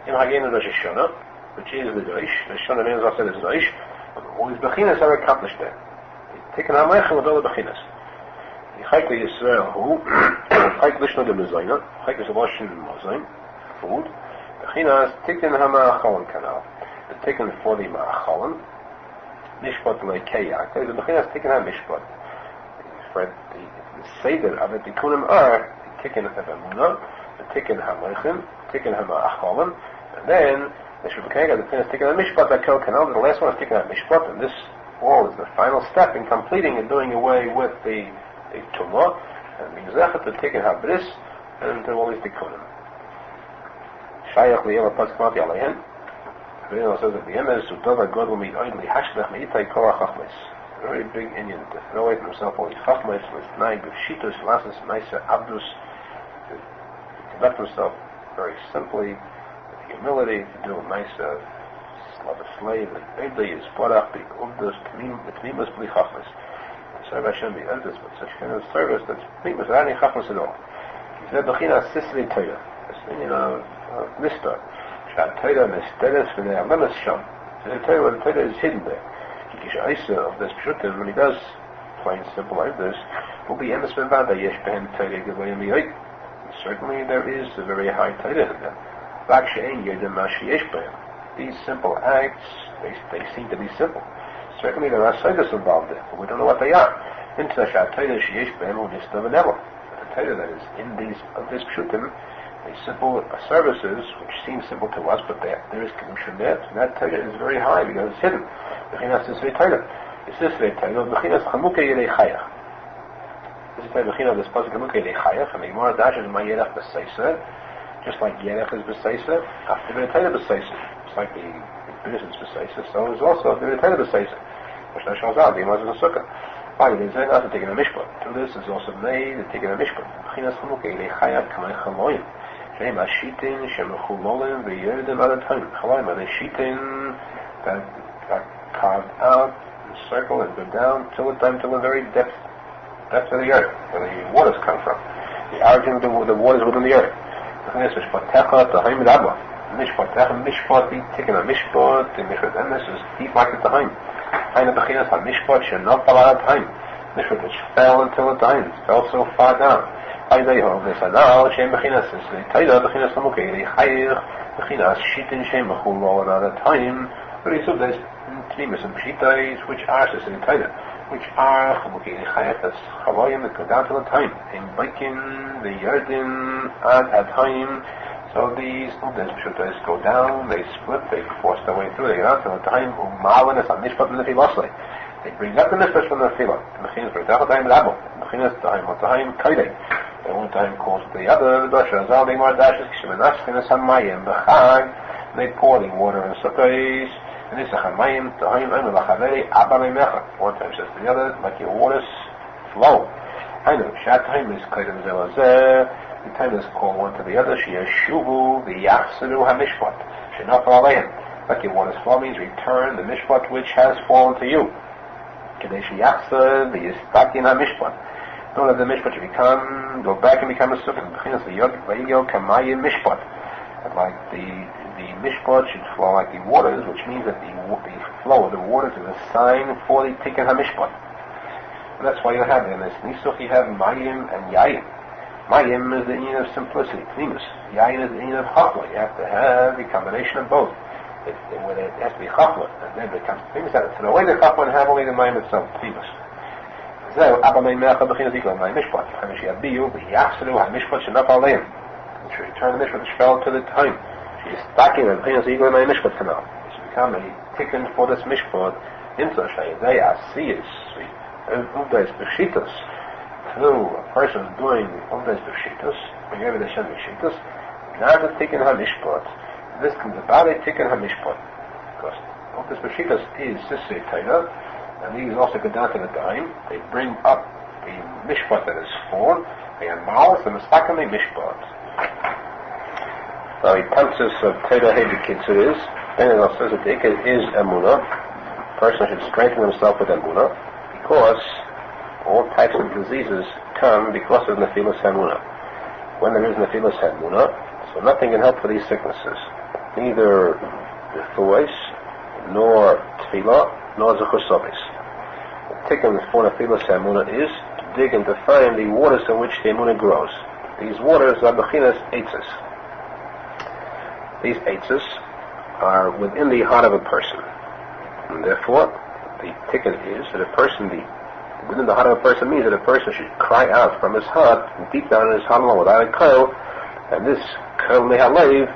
Im Hagenu Rosh Hashanah, which is the Rish. Rosh Hashanah means also the Rish. All these Bechinas are accomplished there. Taken HaMeichen with all the Bechinas. The Chayk Yisrael who Chayk Lishna de Mezayna, Chayk is a washing Mozain, food. Bechinas Taken HaMa'achalan Canal. The taken for the Ma'achalan. Mishpat Le'Keyak. The Bechinas Taken HaMishpat. For the Seder of the Tikunim are the Tikkun of Emunah, the Tikkun HaMeichen, the Tikkun HaMa'achalan, and then the Shubakega, the Tikkun HaMishpat, that Kel Kanal, the last one is Tikkun HaMishpat, and this all is the final step in completing and doing away with the Tumah, and being Zechet, the Tikkun HaBris, and all these Tikunim. Shayach Liyeva Patzkmat Yalehen, the Rebbe says that the Emes, Udova God will meet Oidli Hashlech Me'itai Korach Chachmes. Very big Indian to throw away from himself all these chachmas with nine with shitos, lasses, maisa, abdus, to conduct himself very simply, with humility, to do a maisa, love a slave, like Bedli is porach, big ubdus, tmimus, bli chachmas. Serve Hashem be elders, but such kind of service that's tmimus, without any chachmas at all. He said, Bechina Sicily Torah, this meaning of Mr. Shat Torah, Misteres, V'nei Alemes Sham. So the Torah is hidden there. Of this Pshutim, when he does plain simple like this, will be emes bevada yesh behen Torah gevayim yoyt. Certainly there is a very high Torah in them. Vak she'en yodem ma sheyesh behem. These simple acts, they seem to be simple. Certainly there are Chassidus involved there, but we don't know what they are. Into the Torah sheyesh behem unistav never. The Torah that is in of this Pshutim, the simple services, which seem simple to us, but there is kedusha there. So that Torah is very high because it's hidden. Bechinas Sisrei Torah. It's Sisrei Torah. Bechinas Chamuke Yelei Chayach. This is the Bechinas this posek Chamuke Yelei Chayach. And the Gemara dashes my Yerech B'Seiseh, just like Yerech is B'Seiseh. After the Torah B'Seiseh, it's like the business is B'Seiseh. So is also the Torah B'Seiseh. Which I shall say, the Imaz is a Sukkah. Finally, there's not taking a mishpat. To this is also made the taking a mishpat. Bechinas Chamuke Yelei Chayach Kamei Chaloyim. Shem Ashitin Shem Chulolim V'Yerdim Adatim. Chaloyim are the Shitin that carved out and circle and go down till the very depth of the earth, where the waters come from. The origin of the waters within the earth. This is Mishpatecha, the Haim Rabba. Mishpatecha, Mishpat, the Tikkun HaMishpat, the Mishpat Emes is deep like the Haim. Haim Bechinas HaMishpat, Shenaf Balat Haim. Mishpat which fell until it died, fell so far down. Aydeho, Vesanal, Shem Bechinas is the Taida, Bechinas Hamukei, the Chayich, Bechinas Shitin Shem Bechul at a time. But he said there's Tnimis and Pshitais, which are Sisri Taida, which are Chamukei Chayach, that's Chavoyim that go down to the time. In Baikin, the Yerdin, at time. So these Pshitais go down, they split, they force their way through, they get out to the time, Umalin is on Nishpat and the Filosli. They bring up the Nishpat from the Filah. Mechinas B'Tach Time Rabo. Mechinas Time Kaidei. They won't time calls to the other. The Arizal the Mardashes Kishimanashkin is Hamayim Bechag. They pour the water in Sukkos. And this is Hamayim to Haim and Lachaveri Abalemecha. One time says to the other, let your waters flow. I know Shat time is Kaidim Zelazeh. The time is called one to the other. She is Shuvu the Yachsidu Hamishpat. Shinaf Alayim. Let your waters flow means return the Mishpat which has fallen to you. Kadeshi Yachsa the Yistakin HaMishpat. Don't let the Mishpat go back and become a Sukkah. Bechinas the Yod Vayigel Kamayim Mishpat. And like the Mishpat should flow like the waters, which means that the flow of the waters is a sign for the Tikkun HaMishpat. And that's why you have in this Nisuch you have Mayim and Yayin. Mayim is the union of simplicity, Primus. Yayin is the union of Chachma. You have to have a combination of both. It has to be Chachma, and then it becomes Primus. So the way the Chachma and have only the Mayim itself, Primus. זהו, אבא מימך בחינת יקלו, my mishpat. She had biyu, v'yachselu, ha-mishpat shenaf aleim. She returned the mishpat which fell to the time. She is stacking the bchinas יקלו, my mishpat canal. She become a tikkun for this mishpat into Shayidei Asiyas, Uvdais Beshitas. Through a person doing Uvdais Beshitas, whenever they should Beshitas, not a tikkun ha-mishpat. This comes about a tikkun ha-mishpat. Because Uvdais Beshitas is Sissei Taina, and these also go down to the dime. They bring up the mishpat that is fallen. They announce and mistaken the mishpat. Now he punches of Torah Hebekitzer is, and it also says that it is emunah. A person should strengthen himself with emunah, because all types of diseases come because of nefilus emunah. When there is nefilus emunah, so nothing can help for these sicknesses. Neither the thuos, nor tefillah, nor zechusobis. The tikkun for nefilus emunah is to dig and to find the waters in which the emunah grows. These waters are bechinas eitzes. These eitzes are within the heart of a person, and therefore the tikkun is that a person within the heart of a person means that a person should cry out from his heart, deep down in his heart alone, without a kol, and this kol mehalev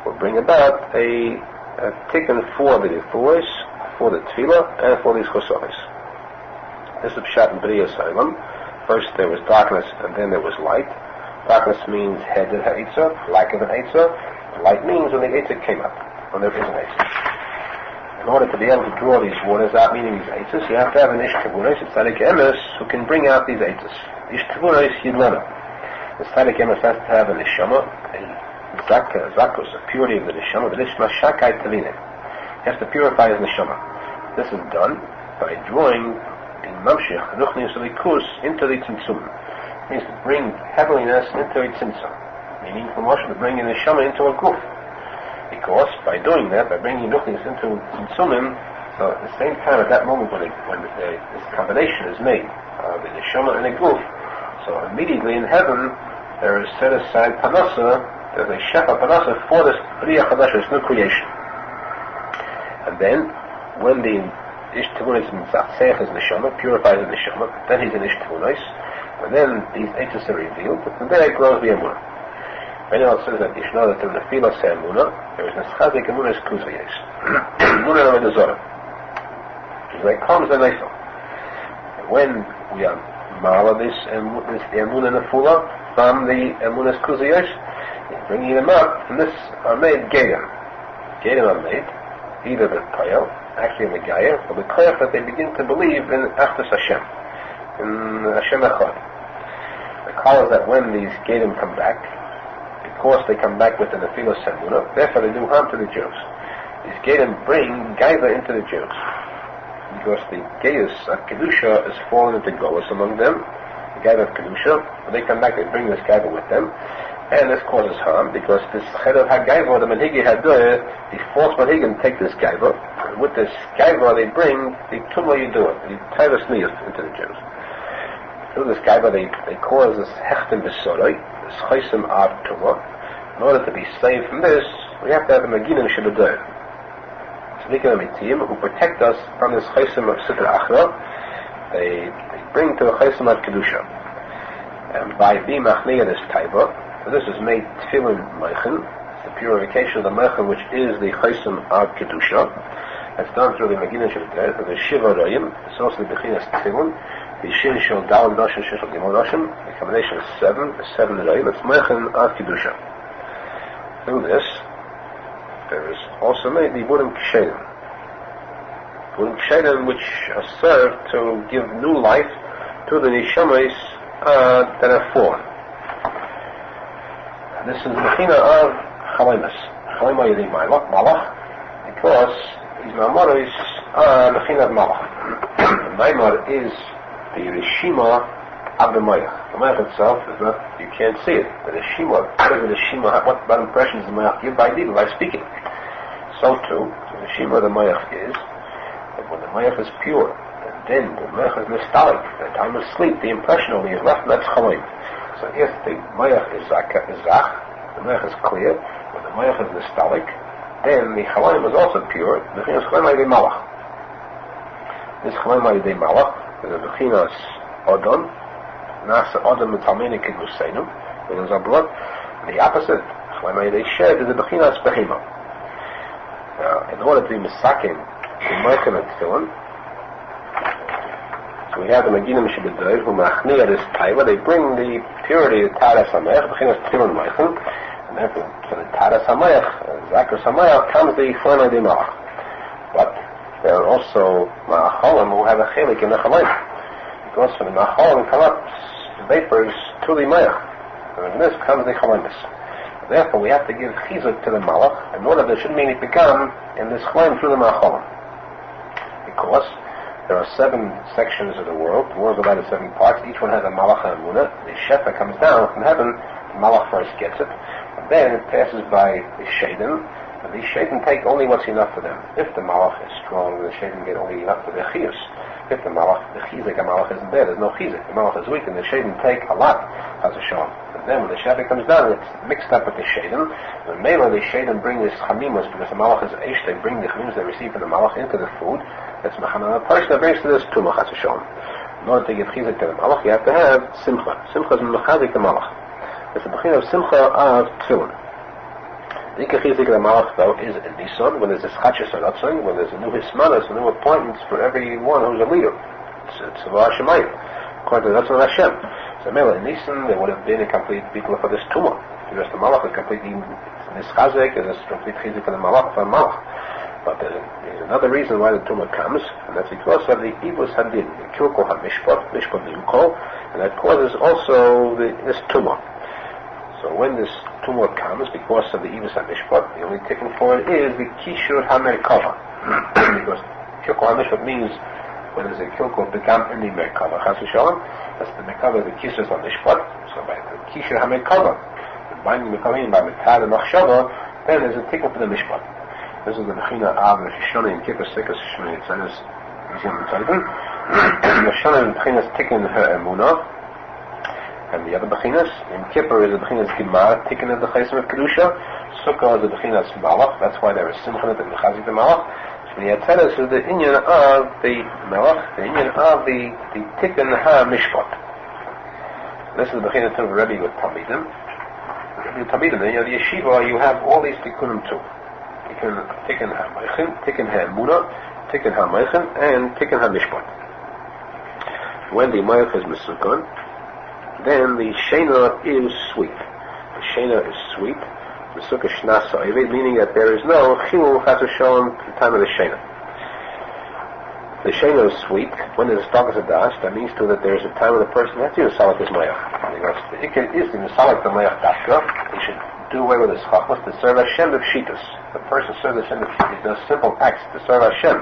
will bring about a tikkun for the thuos, for the tefillah, and for these chosovis. This is pshat in B'riyas Olam. First there was darkness, and then there was light. Darkness means head of ha'etzah, lack of an etzah. Light means when the etzah came up, when there is an etzah. In order to be able to draw these waters out, meaning these eitzahs, you have to have an ish tikuney, a tzadik emes, who can bring out these eitzahs. Ish tikuney is yidlana. The tzadik emes has to have a neshama, a zakus, a purity of the neshama, the nishma shakai taline. He has to purify his neshama. This is done by drawing the mamshich, ruchnius likus, into the tzimtzum. It means to bring heavenliness into a tzimtzum. Meaning for Moshe to bring in the neshama into a guf. Because by doing that, by bringing ruchnius into tzimtzumim, so at the same time, at that moment when this combination is made, the neshama and the guf, so immediately in heaven there is set aside panasa, there's a shefa panasa for this B'riyah Chadash, this new creation. And then, when the Ish Tikuney Zatzech is neshama, purifies the neshama, then he's an Ish Tikuney, and then these eitzes are revealed, but from there it grows the emunah. Right now it says that Yishna, that through the Nefila Se emunah, there is Neschazik emunah Kuzviyes. Emunah Avodah Zorah. It's like comes the Neifel. When we are Mala this emunah Nefula from the emunah Kuzviyes, bringing them up, and this are made Gedim. Gedim are made either the Koyel, actually in the Gaia, or the Koyel that they begin to believe in Achdas Hashem, in Hashem Echad. The call is that when these Gedim come back, because they come back with the Nefilus Emunah, therefore they do harm to the Jews. These Gedim bring Gaiva into the Jews, because the Gaius of Kedusha is fallen into Golas among them, the Gaiva of Kedusha. When they come back, they bring this Gaiva with them, and this causes harm, because this Ched of HaGaiva, the Menhigi Hadoeh, the false Menhigim take this Gaiva, and with this Gaiva they bring the Tumah Yidua, the Taivas Niyas into the Jews. Through this Gaiva they cause this Hechtim Besoroi, this Chaisim Av Tumah. In order to be saved from this, we have to have a Maginim Shebedoeh. Tzadikim Amitim, who protect us from this Chaisim of Sitra Achra, they bring to the Chaisim of Kedusha. And by being Machniya this Taiva, so this is made Tefillin Meichin, the purification of the Meichin, which is the Chaisim of Kedusha. That's done through the Maginim Shebedoeh, through the Shiva Royim, it's also the Bechinas Tefillin, The Shin Shel Dal Nosson Shel Gimel Nosson, the combination of 7, the 7 Rei, that's Menachem Mendel Schneerson. Through this, there is also made the Burim Kshedim. Burim Kshedim which are served to give new life to the Neshamas that have fallen. And this is the Mechina of Chalemus. Chalema Yedei Malach, because these Maimoros are Mechina of Malach. The Maimor is the Rishima of the Mayach. The Mayach itself is not, you can't see it. The Rishima, what impression does the Mayach give by deed, by speaking? So too, the Rishima of the Mayach is that when the Mayach is pure, and then the Mayach is nostalgic, at the time of sleep, the impression only is left, and that's Chalem. So if the Mayach is Zach, the Mayach is clear, when the Mayach is nostalgic, then the Chalem is also pure, the Chalem is Chalem Yedei Malach. This Chalem Yedei Malach, the Bechinas Odon, Nasa Odon Mitzalmeni Kidmuseinu, in the blood. The opposite, Chalem Yedei Shed, is the Bechinas Behema. Now, in order to be Misakim, the Menachem and Tefillin, so we have the Maginim Shebedov, who Machniya this Taiva, they bring the purity of Taras HaMayach, Bechinas Tefillin Menachem, and then for the Taras HaMayach, Zakar HaMayach, comes the Chalem Yedei Malach. But there are also Ma'acholim who have a chelik in the Chalem. Because from the Ma'acholim come up vapors to the Mayach. And in this comes the Chalemus. Therefore, we have to give chizuk to the Malach in order that there shouldn't be any pigam in this Chalem through the Ma'acholim. Because there are 7 sections of the world. The world is divided into 7 parts. Each one has a Malach and a Munah. The Shefa comes down from heaven. The Malach first gets it. And then it passes by the Shadim. And these Shaitan take only what's enough for them. If the Malach is strong, the Shaitan get only enough for their chiyus. If the Malach, the chizik, the Malach isn't there, there's no chizik. The Malach is weak, and the Shaitan take a lot, as a shom. And then when the Shaitan comes down, it's mixed up with the Shaitan. When Mela, the Shaitan bring this chamimus, because the Malach is eish, they bring the chamimus they receive from the Malach into the food. That's machana. The person that brings to this tumach, as a shom. In order to give chizik to the Malach, you have to have simcha. Simcha is mechazik the Malach. It's the beginning of simcha of tefillin. The Chizik of the Malach, though, is a Nissan, when there's a Chachis or Ratzon, when there's a new Hismanas, new appointments for everyone who's a leader. It's Tzavah Shemayim, according to the Ratzon of Hashem. So, Mela, in Nissan, there would have been a complete people for this Tumah. Because the Malach is completely Nischazek, and there's a complete Chizik of the Malach, for Malach. But there's another reason why the Tumah comes, and that's because of the Ibus Hadin, the Kilko HaMishpat, Mishpat Yukol, and that causes also this Tumah. So when this tumor comes, because of the Ibus HaMishpat, the only tikkun for it is the Kishur HaMerkava. Because Kilko HaMishpat means when there's a Kilko Begam in the Merkava. Chas v'shalom, that's the Merkava, the Kishur HaMishpat. So by the Kishur HaMerkava, the binding Merkavim by Metad and Machshava, then there's a tikkun for the Mishpat. This is the Mechina of the Shoshana in Kippur Sekas Shmei Tzaddis Yizim Tzaddim. The Shoshana in Mechinas tikkun her Emunah. And the other Bechinas, in Kippur is the Bechinas Gemar, Tikkun of the Chaysim of Kedusha. Sukkah is the Bechinas Malach, that's why there is Simchanat and Mechazik the Malach. So the Yatzeres is the Inyan of the Malach, the Inyan of the Tikkun HaMishpat. This is the Bechinas of Rebbe with Talmidim. Rebbe with Talmidim, then you have the Yeshiva, you have all these Tikkunim too. Tikkun HaMeichin, Tikkun HaEmunah, Tikkun HaMeichin, and Tikkun HaMishpat. When the Meich is Mesukon, then the Shena is sweet. The Shena is sweet. The Sukkah Shnasa Oived, meaning that there is no Chilul Chas v'Shalom at the time of the Shena. The Shena is sweet. When there's a Takas Adas, that means too that there is a time when the person has to Yisalik his Mayach. Because the Iker is to Yisalik the Mayach Dashka, he should do away with his Chachmas to serve Hashem of Shitas. The person serves Hashem of Shitas. He does simple acts to serve Hashem.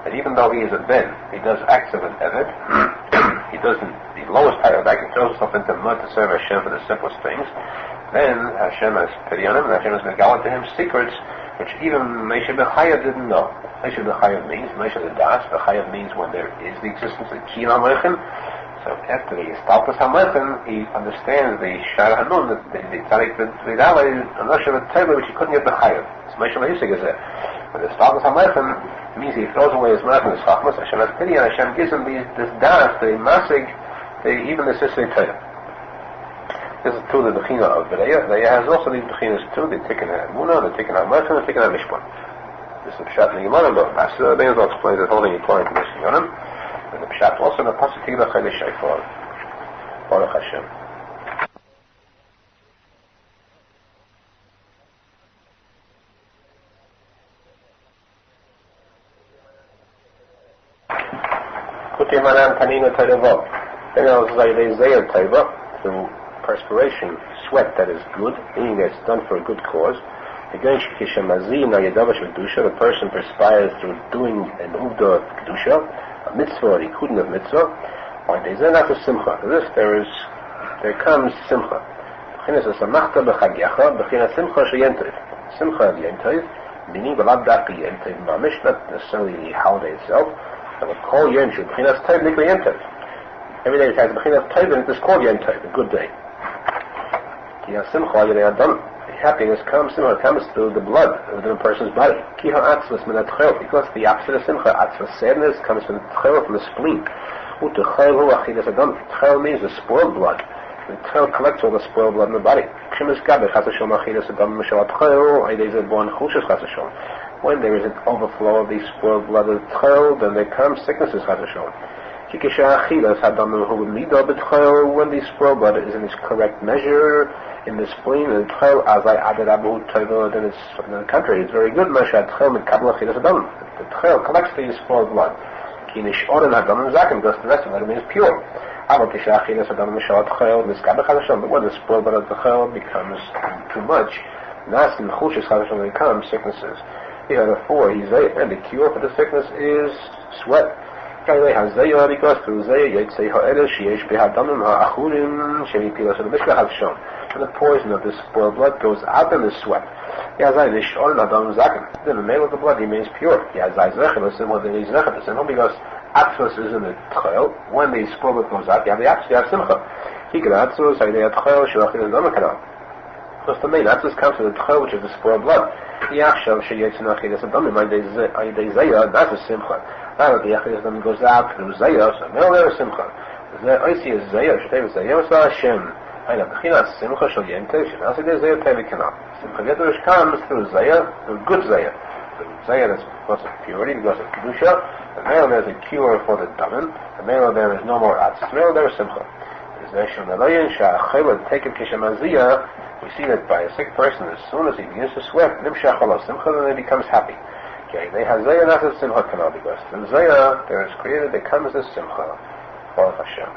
And even though he is a Ben, he does acts of an Eved. He doesn't, the lowest type of act, he throws himself into mud to serve Hashem for the simplest things. Then Hashem has pity on him, and Hashem has megaled to him secrets which even Moshe B'chayav didn't know. Moshe B'chayav means, Moshe B'das, B'chayav means when there is the existence of Ki HaMeichin. So after the Estalpus HaMeichin, he understands the Shar Hanun, the tzadik V'dalei, and Moshe B'tayla, which he couldn't get B'chayav. So Moshe B'yisig is there. But the Estalpus HaMeichin means he throws away his Meichin, his Chachmas, Hashem has pity, and Hashem gives him this Das, the Masig, even the Sisri Torah. This is true the Bechina of Bereya. Bereya has also these Bechinas too, the Tikkun HaEmunah, the Tikkun HaMeichin, the Tikkun HaMishpat. This is the Pshat in the Gemara, but Master Arizal explains that whole thing according to this Yonim. And the Pshat also in the posek Tigla Chayli Shayfor. Baruch Hashem. Kutei Manan Tanina Tayva. Then I was like Zayah Tayva, through perspiration, sweat that is good, meaning that it's done for a good cause. The person perspires through doing an uvda of kedusha, a mitzvah or ikudin of mitzvah, or there's not a simcha. For this there comes simcha. Simcha of yentov, meaning not necessarily the holiday itself, but a kol yentov, b'chinas tov nikla yentov. Every day it has b'chinas tov and it is called yentov, a good day. Happiness comes through the blood within a person's body. Because the opposite of simcha, atzvah, sadness, comes from the spleen. Tchel means the spoiled blood. The tchel collects all the spoiled blood in the body. When there is an overflow of the spoiled blood of tchel, then there comes sicknesses. When the spoiled blood is in its correct measure in the spleen, and then it's on the contrary, it's very good. The tchel collects the spoiled blood. Because the rest of it remains pure. But when the spoiled blood of the tchel becomes too much, then comes sicknesses. Therefore, and the cure for the sickness is sweat. Because through the poison of this spoiled blood goes out in the sweat. Then the male of the blood remains pure. Because atzvus is in the tchel. When the spoiled blood goes out, you have the atzvus, you have simcha. Because the main atzvus comes from the tchel, which is the spoiled blood. That's a simcha. Now the Yachidism goes out through Zayah, so now there is Simcha. I see a Zayah, Sheteva Zayah, so Hashem. I know, Bechina Simcha Shal Yentov, Sheteva Zayah Tevikana. Simcha Yetush comes through Zayah, through good Zayah. Through Zayah that's because of purity, because of Kedusha. And now there's a cure for the Daman. And now there is no more Atzis. Now there is Simcha. We see that by a sick person, as soon as he begins to sweat, Nimshach Ala Simcha, then he becomes happy. They have Zayah, not as Simcha Kana, because from Zayah there is created, there comes this Simcha. Baruch Hashem.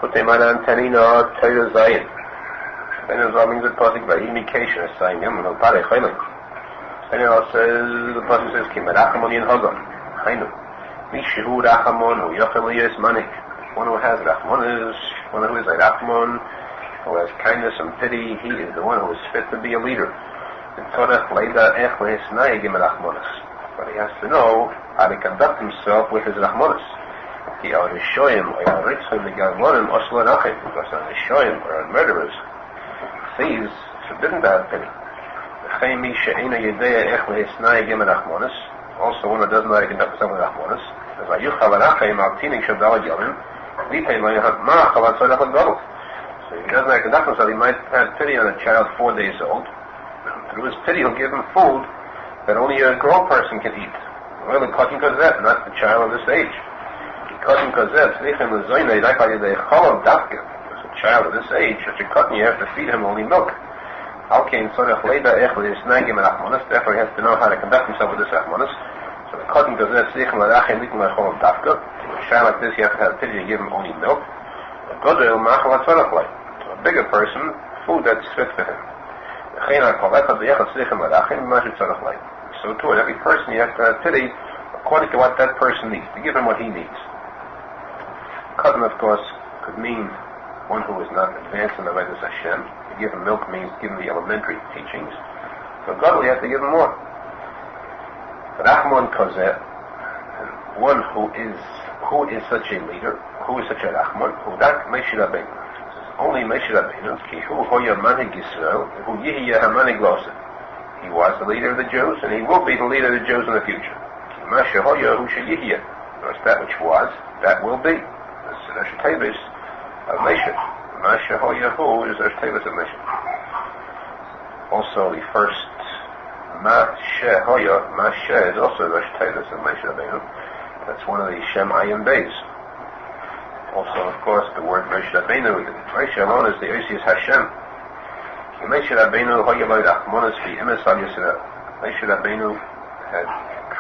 Kutemanan Tanina Torah Zayin. Arizal means the posek by indication, a sign, Yom Pare Chaylim. Arizal says, the posek says, Ki Menachem Mendel Schneerson. Mishu Rachamon, who Yochel Yis Manik. One who has Rachmanis, one who is a Rachmon, who has kindness and pity, he is the one who is fit to be a leader. But he has to know how to conduct himself with his Rachmanis. Because on murderers, thieves, forbidden to have pity. Also, one who doesn't know how to conduct himself with Rachmanis. So he doesn't know how to conduct himself. He might have pity on a child 4 days old. Through his pity, he'll give him food that only a grown person can eat. Well, the cutting kazet, not the child of this age. The cutting kazet, it's a child of this age. Such a cutting, you have to feed him only milk. Therefore, he has to know how to conduct himself with this Rachmanis. So the cutting does that. A child like this, you have to have pity to give him only milk. A bigger person, food that's fit for him. So too, at every person you have to have pity according to what that person needs, to give him what he needs. Cutting, of course, could mean one who is not advanced in the Vedas Hashem. To give him milk means give him the elementary teachings. So God will have to give him more. Rachmon Kozeh, one who is such a leader, who is such a Rachmon, who that Moshe Rabbeinu. Only Moshe Rabbeinu, ki hu hoya manig Yisrael, hu yihiya hamanig losen. He was the leader of the Jews, and he will be the leader of the Jews in the future. Ki masha hoya hu sheyihiya. That which was, that will be. The Sedesh Tevis of Moshe. Mashe Hoyahu is Rosh Tevis of Moshe. Also, the first Mashe Hoya, Mashe is also Rosh Tevis of Moshe Rabbeinu. That's one of the Shem Ayin Beis. Also, of course, the word Moshe Rabbeinu, Moshe alone is the Oisius Hashem. Moshe Rabbeinu Hoya Lo Rachmanis Bi Emes Al Yisrael. Moshe Rabbeinu had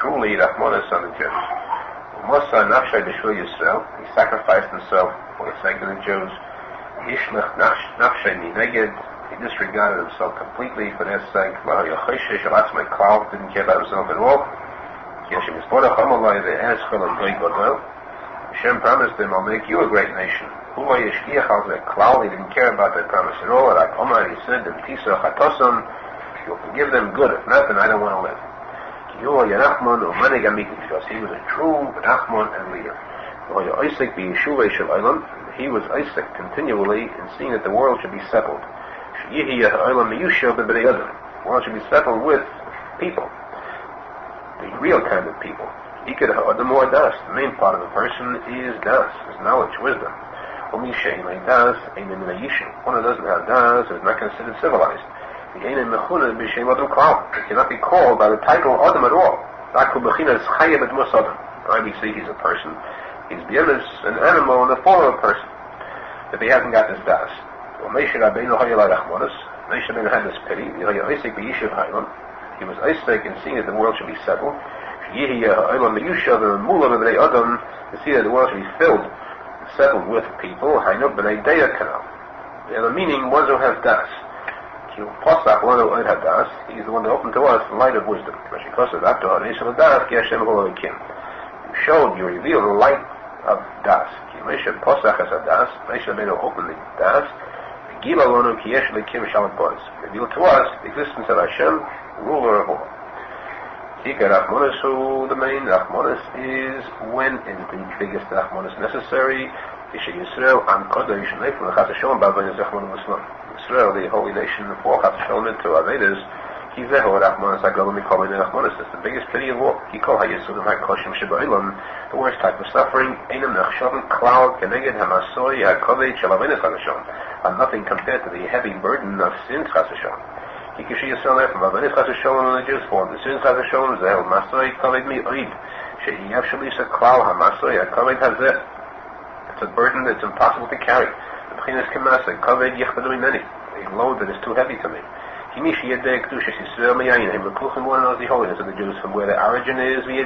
truly Rachmanis on the Jews. Mosa Nafshay B'Shul Yisrael, he sacrificed himself for the sake of the Jews. Yishlech Nafshay Mineged, he disregarded himself completely for their sake. Lo Yocheshe Shalatz My Klal, didn't care about himself at all. Yeshem Yisborach Hamalai Ve'ez Chol Goy Godel. Hashem promised him, I'll make you a great nation. Hulo Yeshkiach Al Ze Klal, he didn't care about that promise at all. Like Omar, he said, Tisa Chatoson, you'll forgive them good, if not, then I don't want to live. He was a true Nachman and leader. He was Isaac continually in seeing that the world should be settled. The world should be settled with people, the real kind of people. The main part of a person is das, is knowledge, wisdom. One who doesn't have das is not considered civilized. It cannot be called by the title Adam at all. We say he's a person. He's an animal in the form of a person. If he hasn't got this das. Moshe Rabbeinu had this pity. He was Isaac in seeing that the world should be settled. To see that the world should be filled, settled with people. The other meaning, ones who have das. He's the one that opened to us the light of wisdom. You showed, you revealed the light of das. Moshe opened the das. Revealed to us the existence of Hashem, ruler of all. The main Rachmanis is when is the biggest Rachmanis necessary. Yisrael, the holy nation, for Chassidut to Avedas, it's the biggest pity of all. The worst type of suffering, and nothing compared to the heavy burden of sin. The Jews form the sins it's a burden that's impossible to carry. A load that is too heavy to me. One knows the holiness of the Jews from where the origin is. He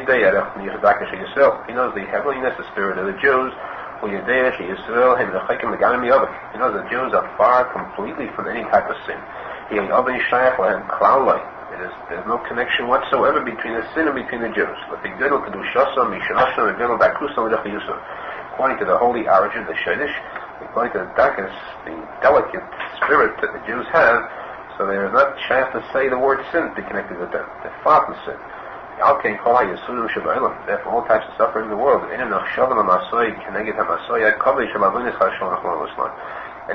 knows the heavenliness, the spirit of the Jews. He knows the Jews are far completely from any type of sin. There's no connection whatsoever between the sin and between the Jews. According to the holy origin, the Shadish, according to the darkness, the delicate spirit that the Jews have, so there is not chance to say the word sin to be connected with them. They're far from sin. Therefore, all types of suffering in the world, any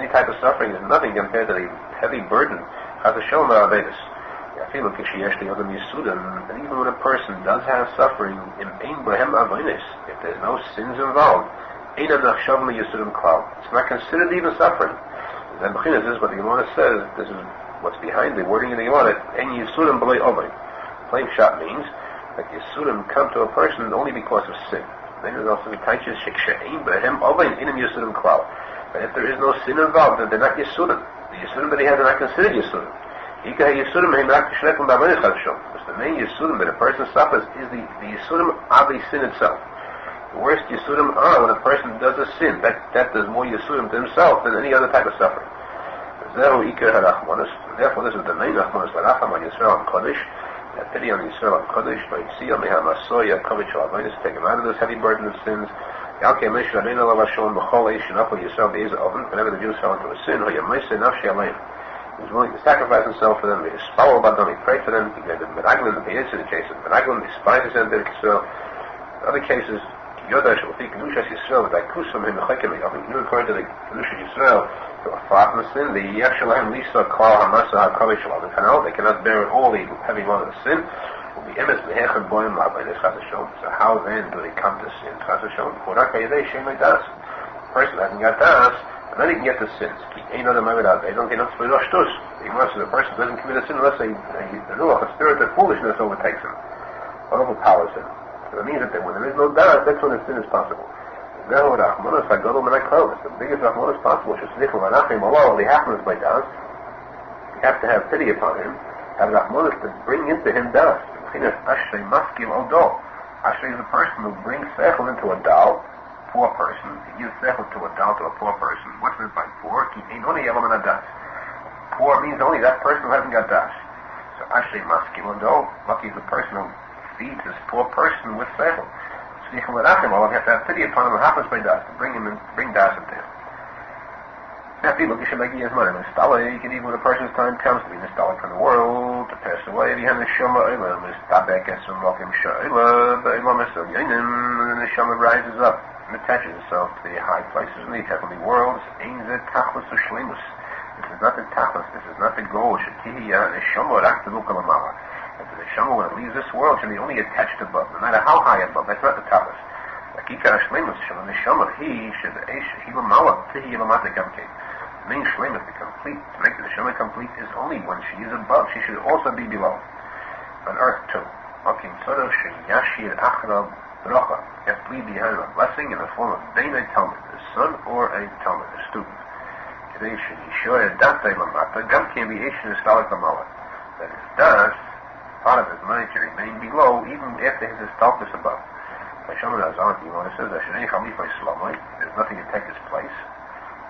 type of suffering is nothing compared to the heavy burden of the Shalom Aravedis. And even when a person does have suffering, if there's no sins involved, it's not considered even suffering. Then this is what the Gemara says. This is what's behind the wording of the Gemara. Plain shot means that Yisurim come to a person only because of sin. Then there's also the Taichas but if there is no sin involved, then they're not Yisurim. The Yisurim that he has are not considered Yisurim. It's the main Yisurim that a person suffers is the Yisurim of the sin itself. The worst Yisurim are when a person does a sin. That does more Yisurim to himself than any other type of suffering. Therefore, this is the main Rachmanis, that pity on Yisrael and Kodesh, take him out of this heavy burden of sins. Whenever the Jews fell into a sin, he was willing to sacrifice himself for them. He prayed for them. He gave them Menachem, the case of Menachem, the spies and Israel. In other cases, according to the Kedusha Yisrael, they were far from sin. They cannot bear all the heavy load of sin. So how then do they come to sin? A person hasn't got das, And then he can get the sins. They don't get no shtus. The person doesn't commit a sin unless a spirit of foolishness overtakes him, or overpowers him. So it means that when there is no doubt, that's when a sin is possible. The biggest Rahman is possible. Menachem Mendel Schneerson. You have to have pity upon him. Have Rahman to bring into him das. Ashrei is a person who brings sechel into a dal, poor person. He gives sechel to a dal to a poor person. What's meant by poor? Poor means only that person who hasn't got das. So Ashrei maskim odo. Lucky is the person who feeds this poor person with sechel. So you have to have pity upon him. What happens by das? To bring das into him. Now people should make his money. You can even when a person's time comes to be nostalgic from the world, to pass away, and the Neshama rises up and attaches itself to the high places in the heavenly world. This is not the tachlis, this is not the goal. The Neshama, when it leaves this world, should be only attached above, no matter how high above. That's not the tachlis. The main shlemus, the complete, to make the Neshama complete, is only when she is above. She should also be below. On earth too. You have to leave behind a blessing in the form of Beinei Talmud, a son or a Talmud, a student. That is das, part of his mind to remain below, even after his histalkus above. There's nothing to take his place,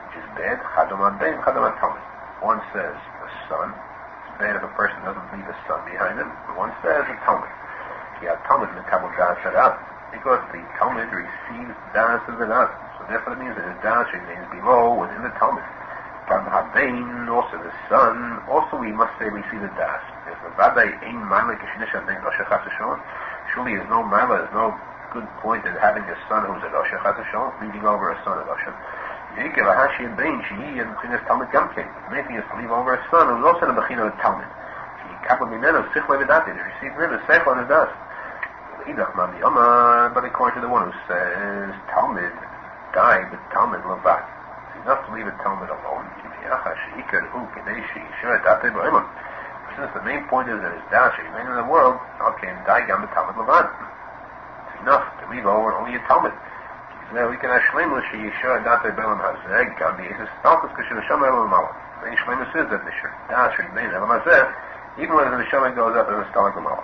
which is bad. One says a son. It's bad if a person doesn't leave a son behind him. But one says a Talmud. Talmud because the Talmud receives das of the das. So therefore it means that his das remains below within the Talmud. Also the son, also we must say we see the das. If the Vadai ain't Mala surely there's no Mala, there's no good point in having a son who's a Rosh Hashanah, leaving over a son of Rosh. The main thing is to leave over a son who's also in the Bechina of Talmud. He receives him as Seichel on his das. But according to the one who says Talmud died with Talmud Levat, it's enough to leave a Talmud alone. Since the main point is that his das should remain in the world, okay, die gam the Talmud Levat. Enough to leave over only a Talmud. Now we can have shleimus sheyishar date belam hazeh gam b'yisus talkus k'shel neshama elam mala. The shleimus is that the das should remain elam hazeh even when the neshama goes up in the stomach of mala.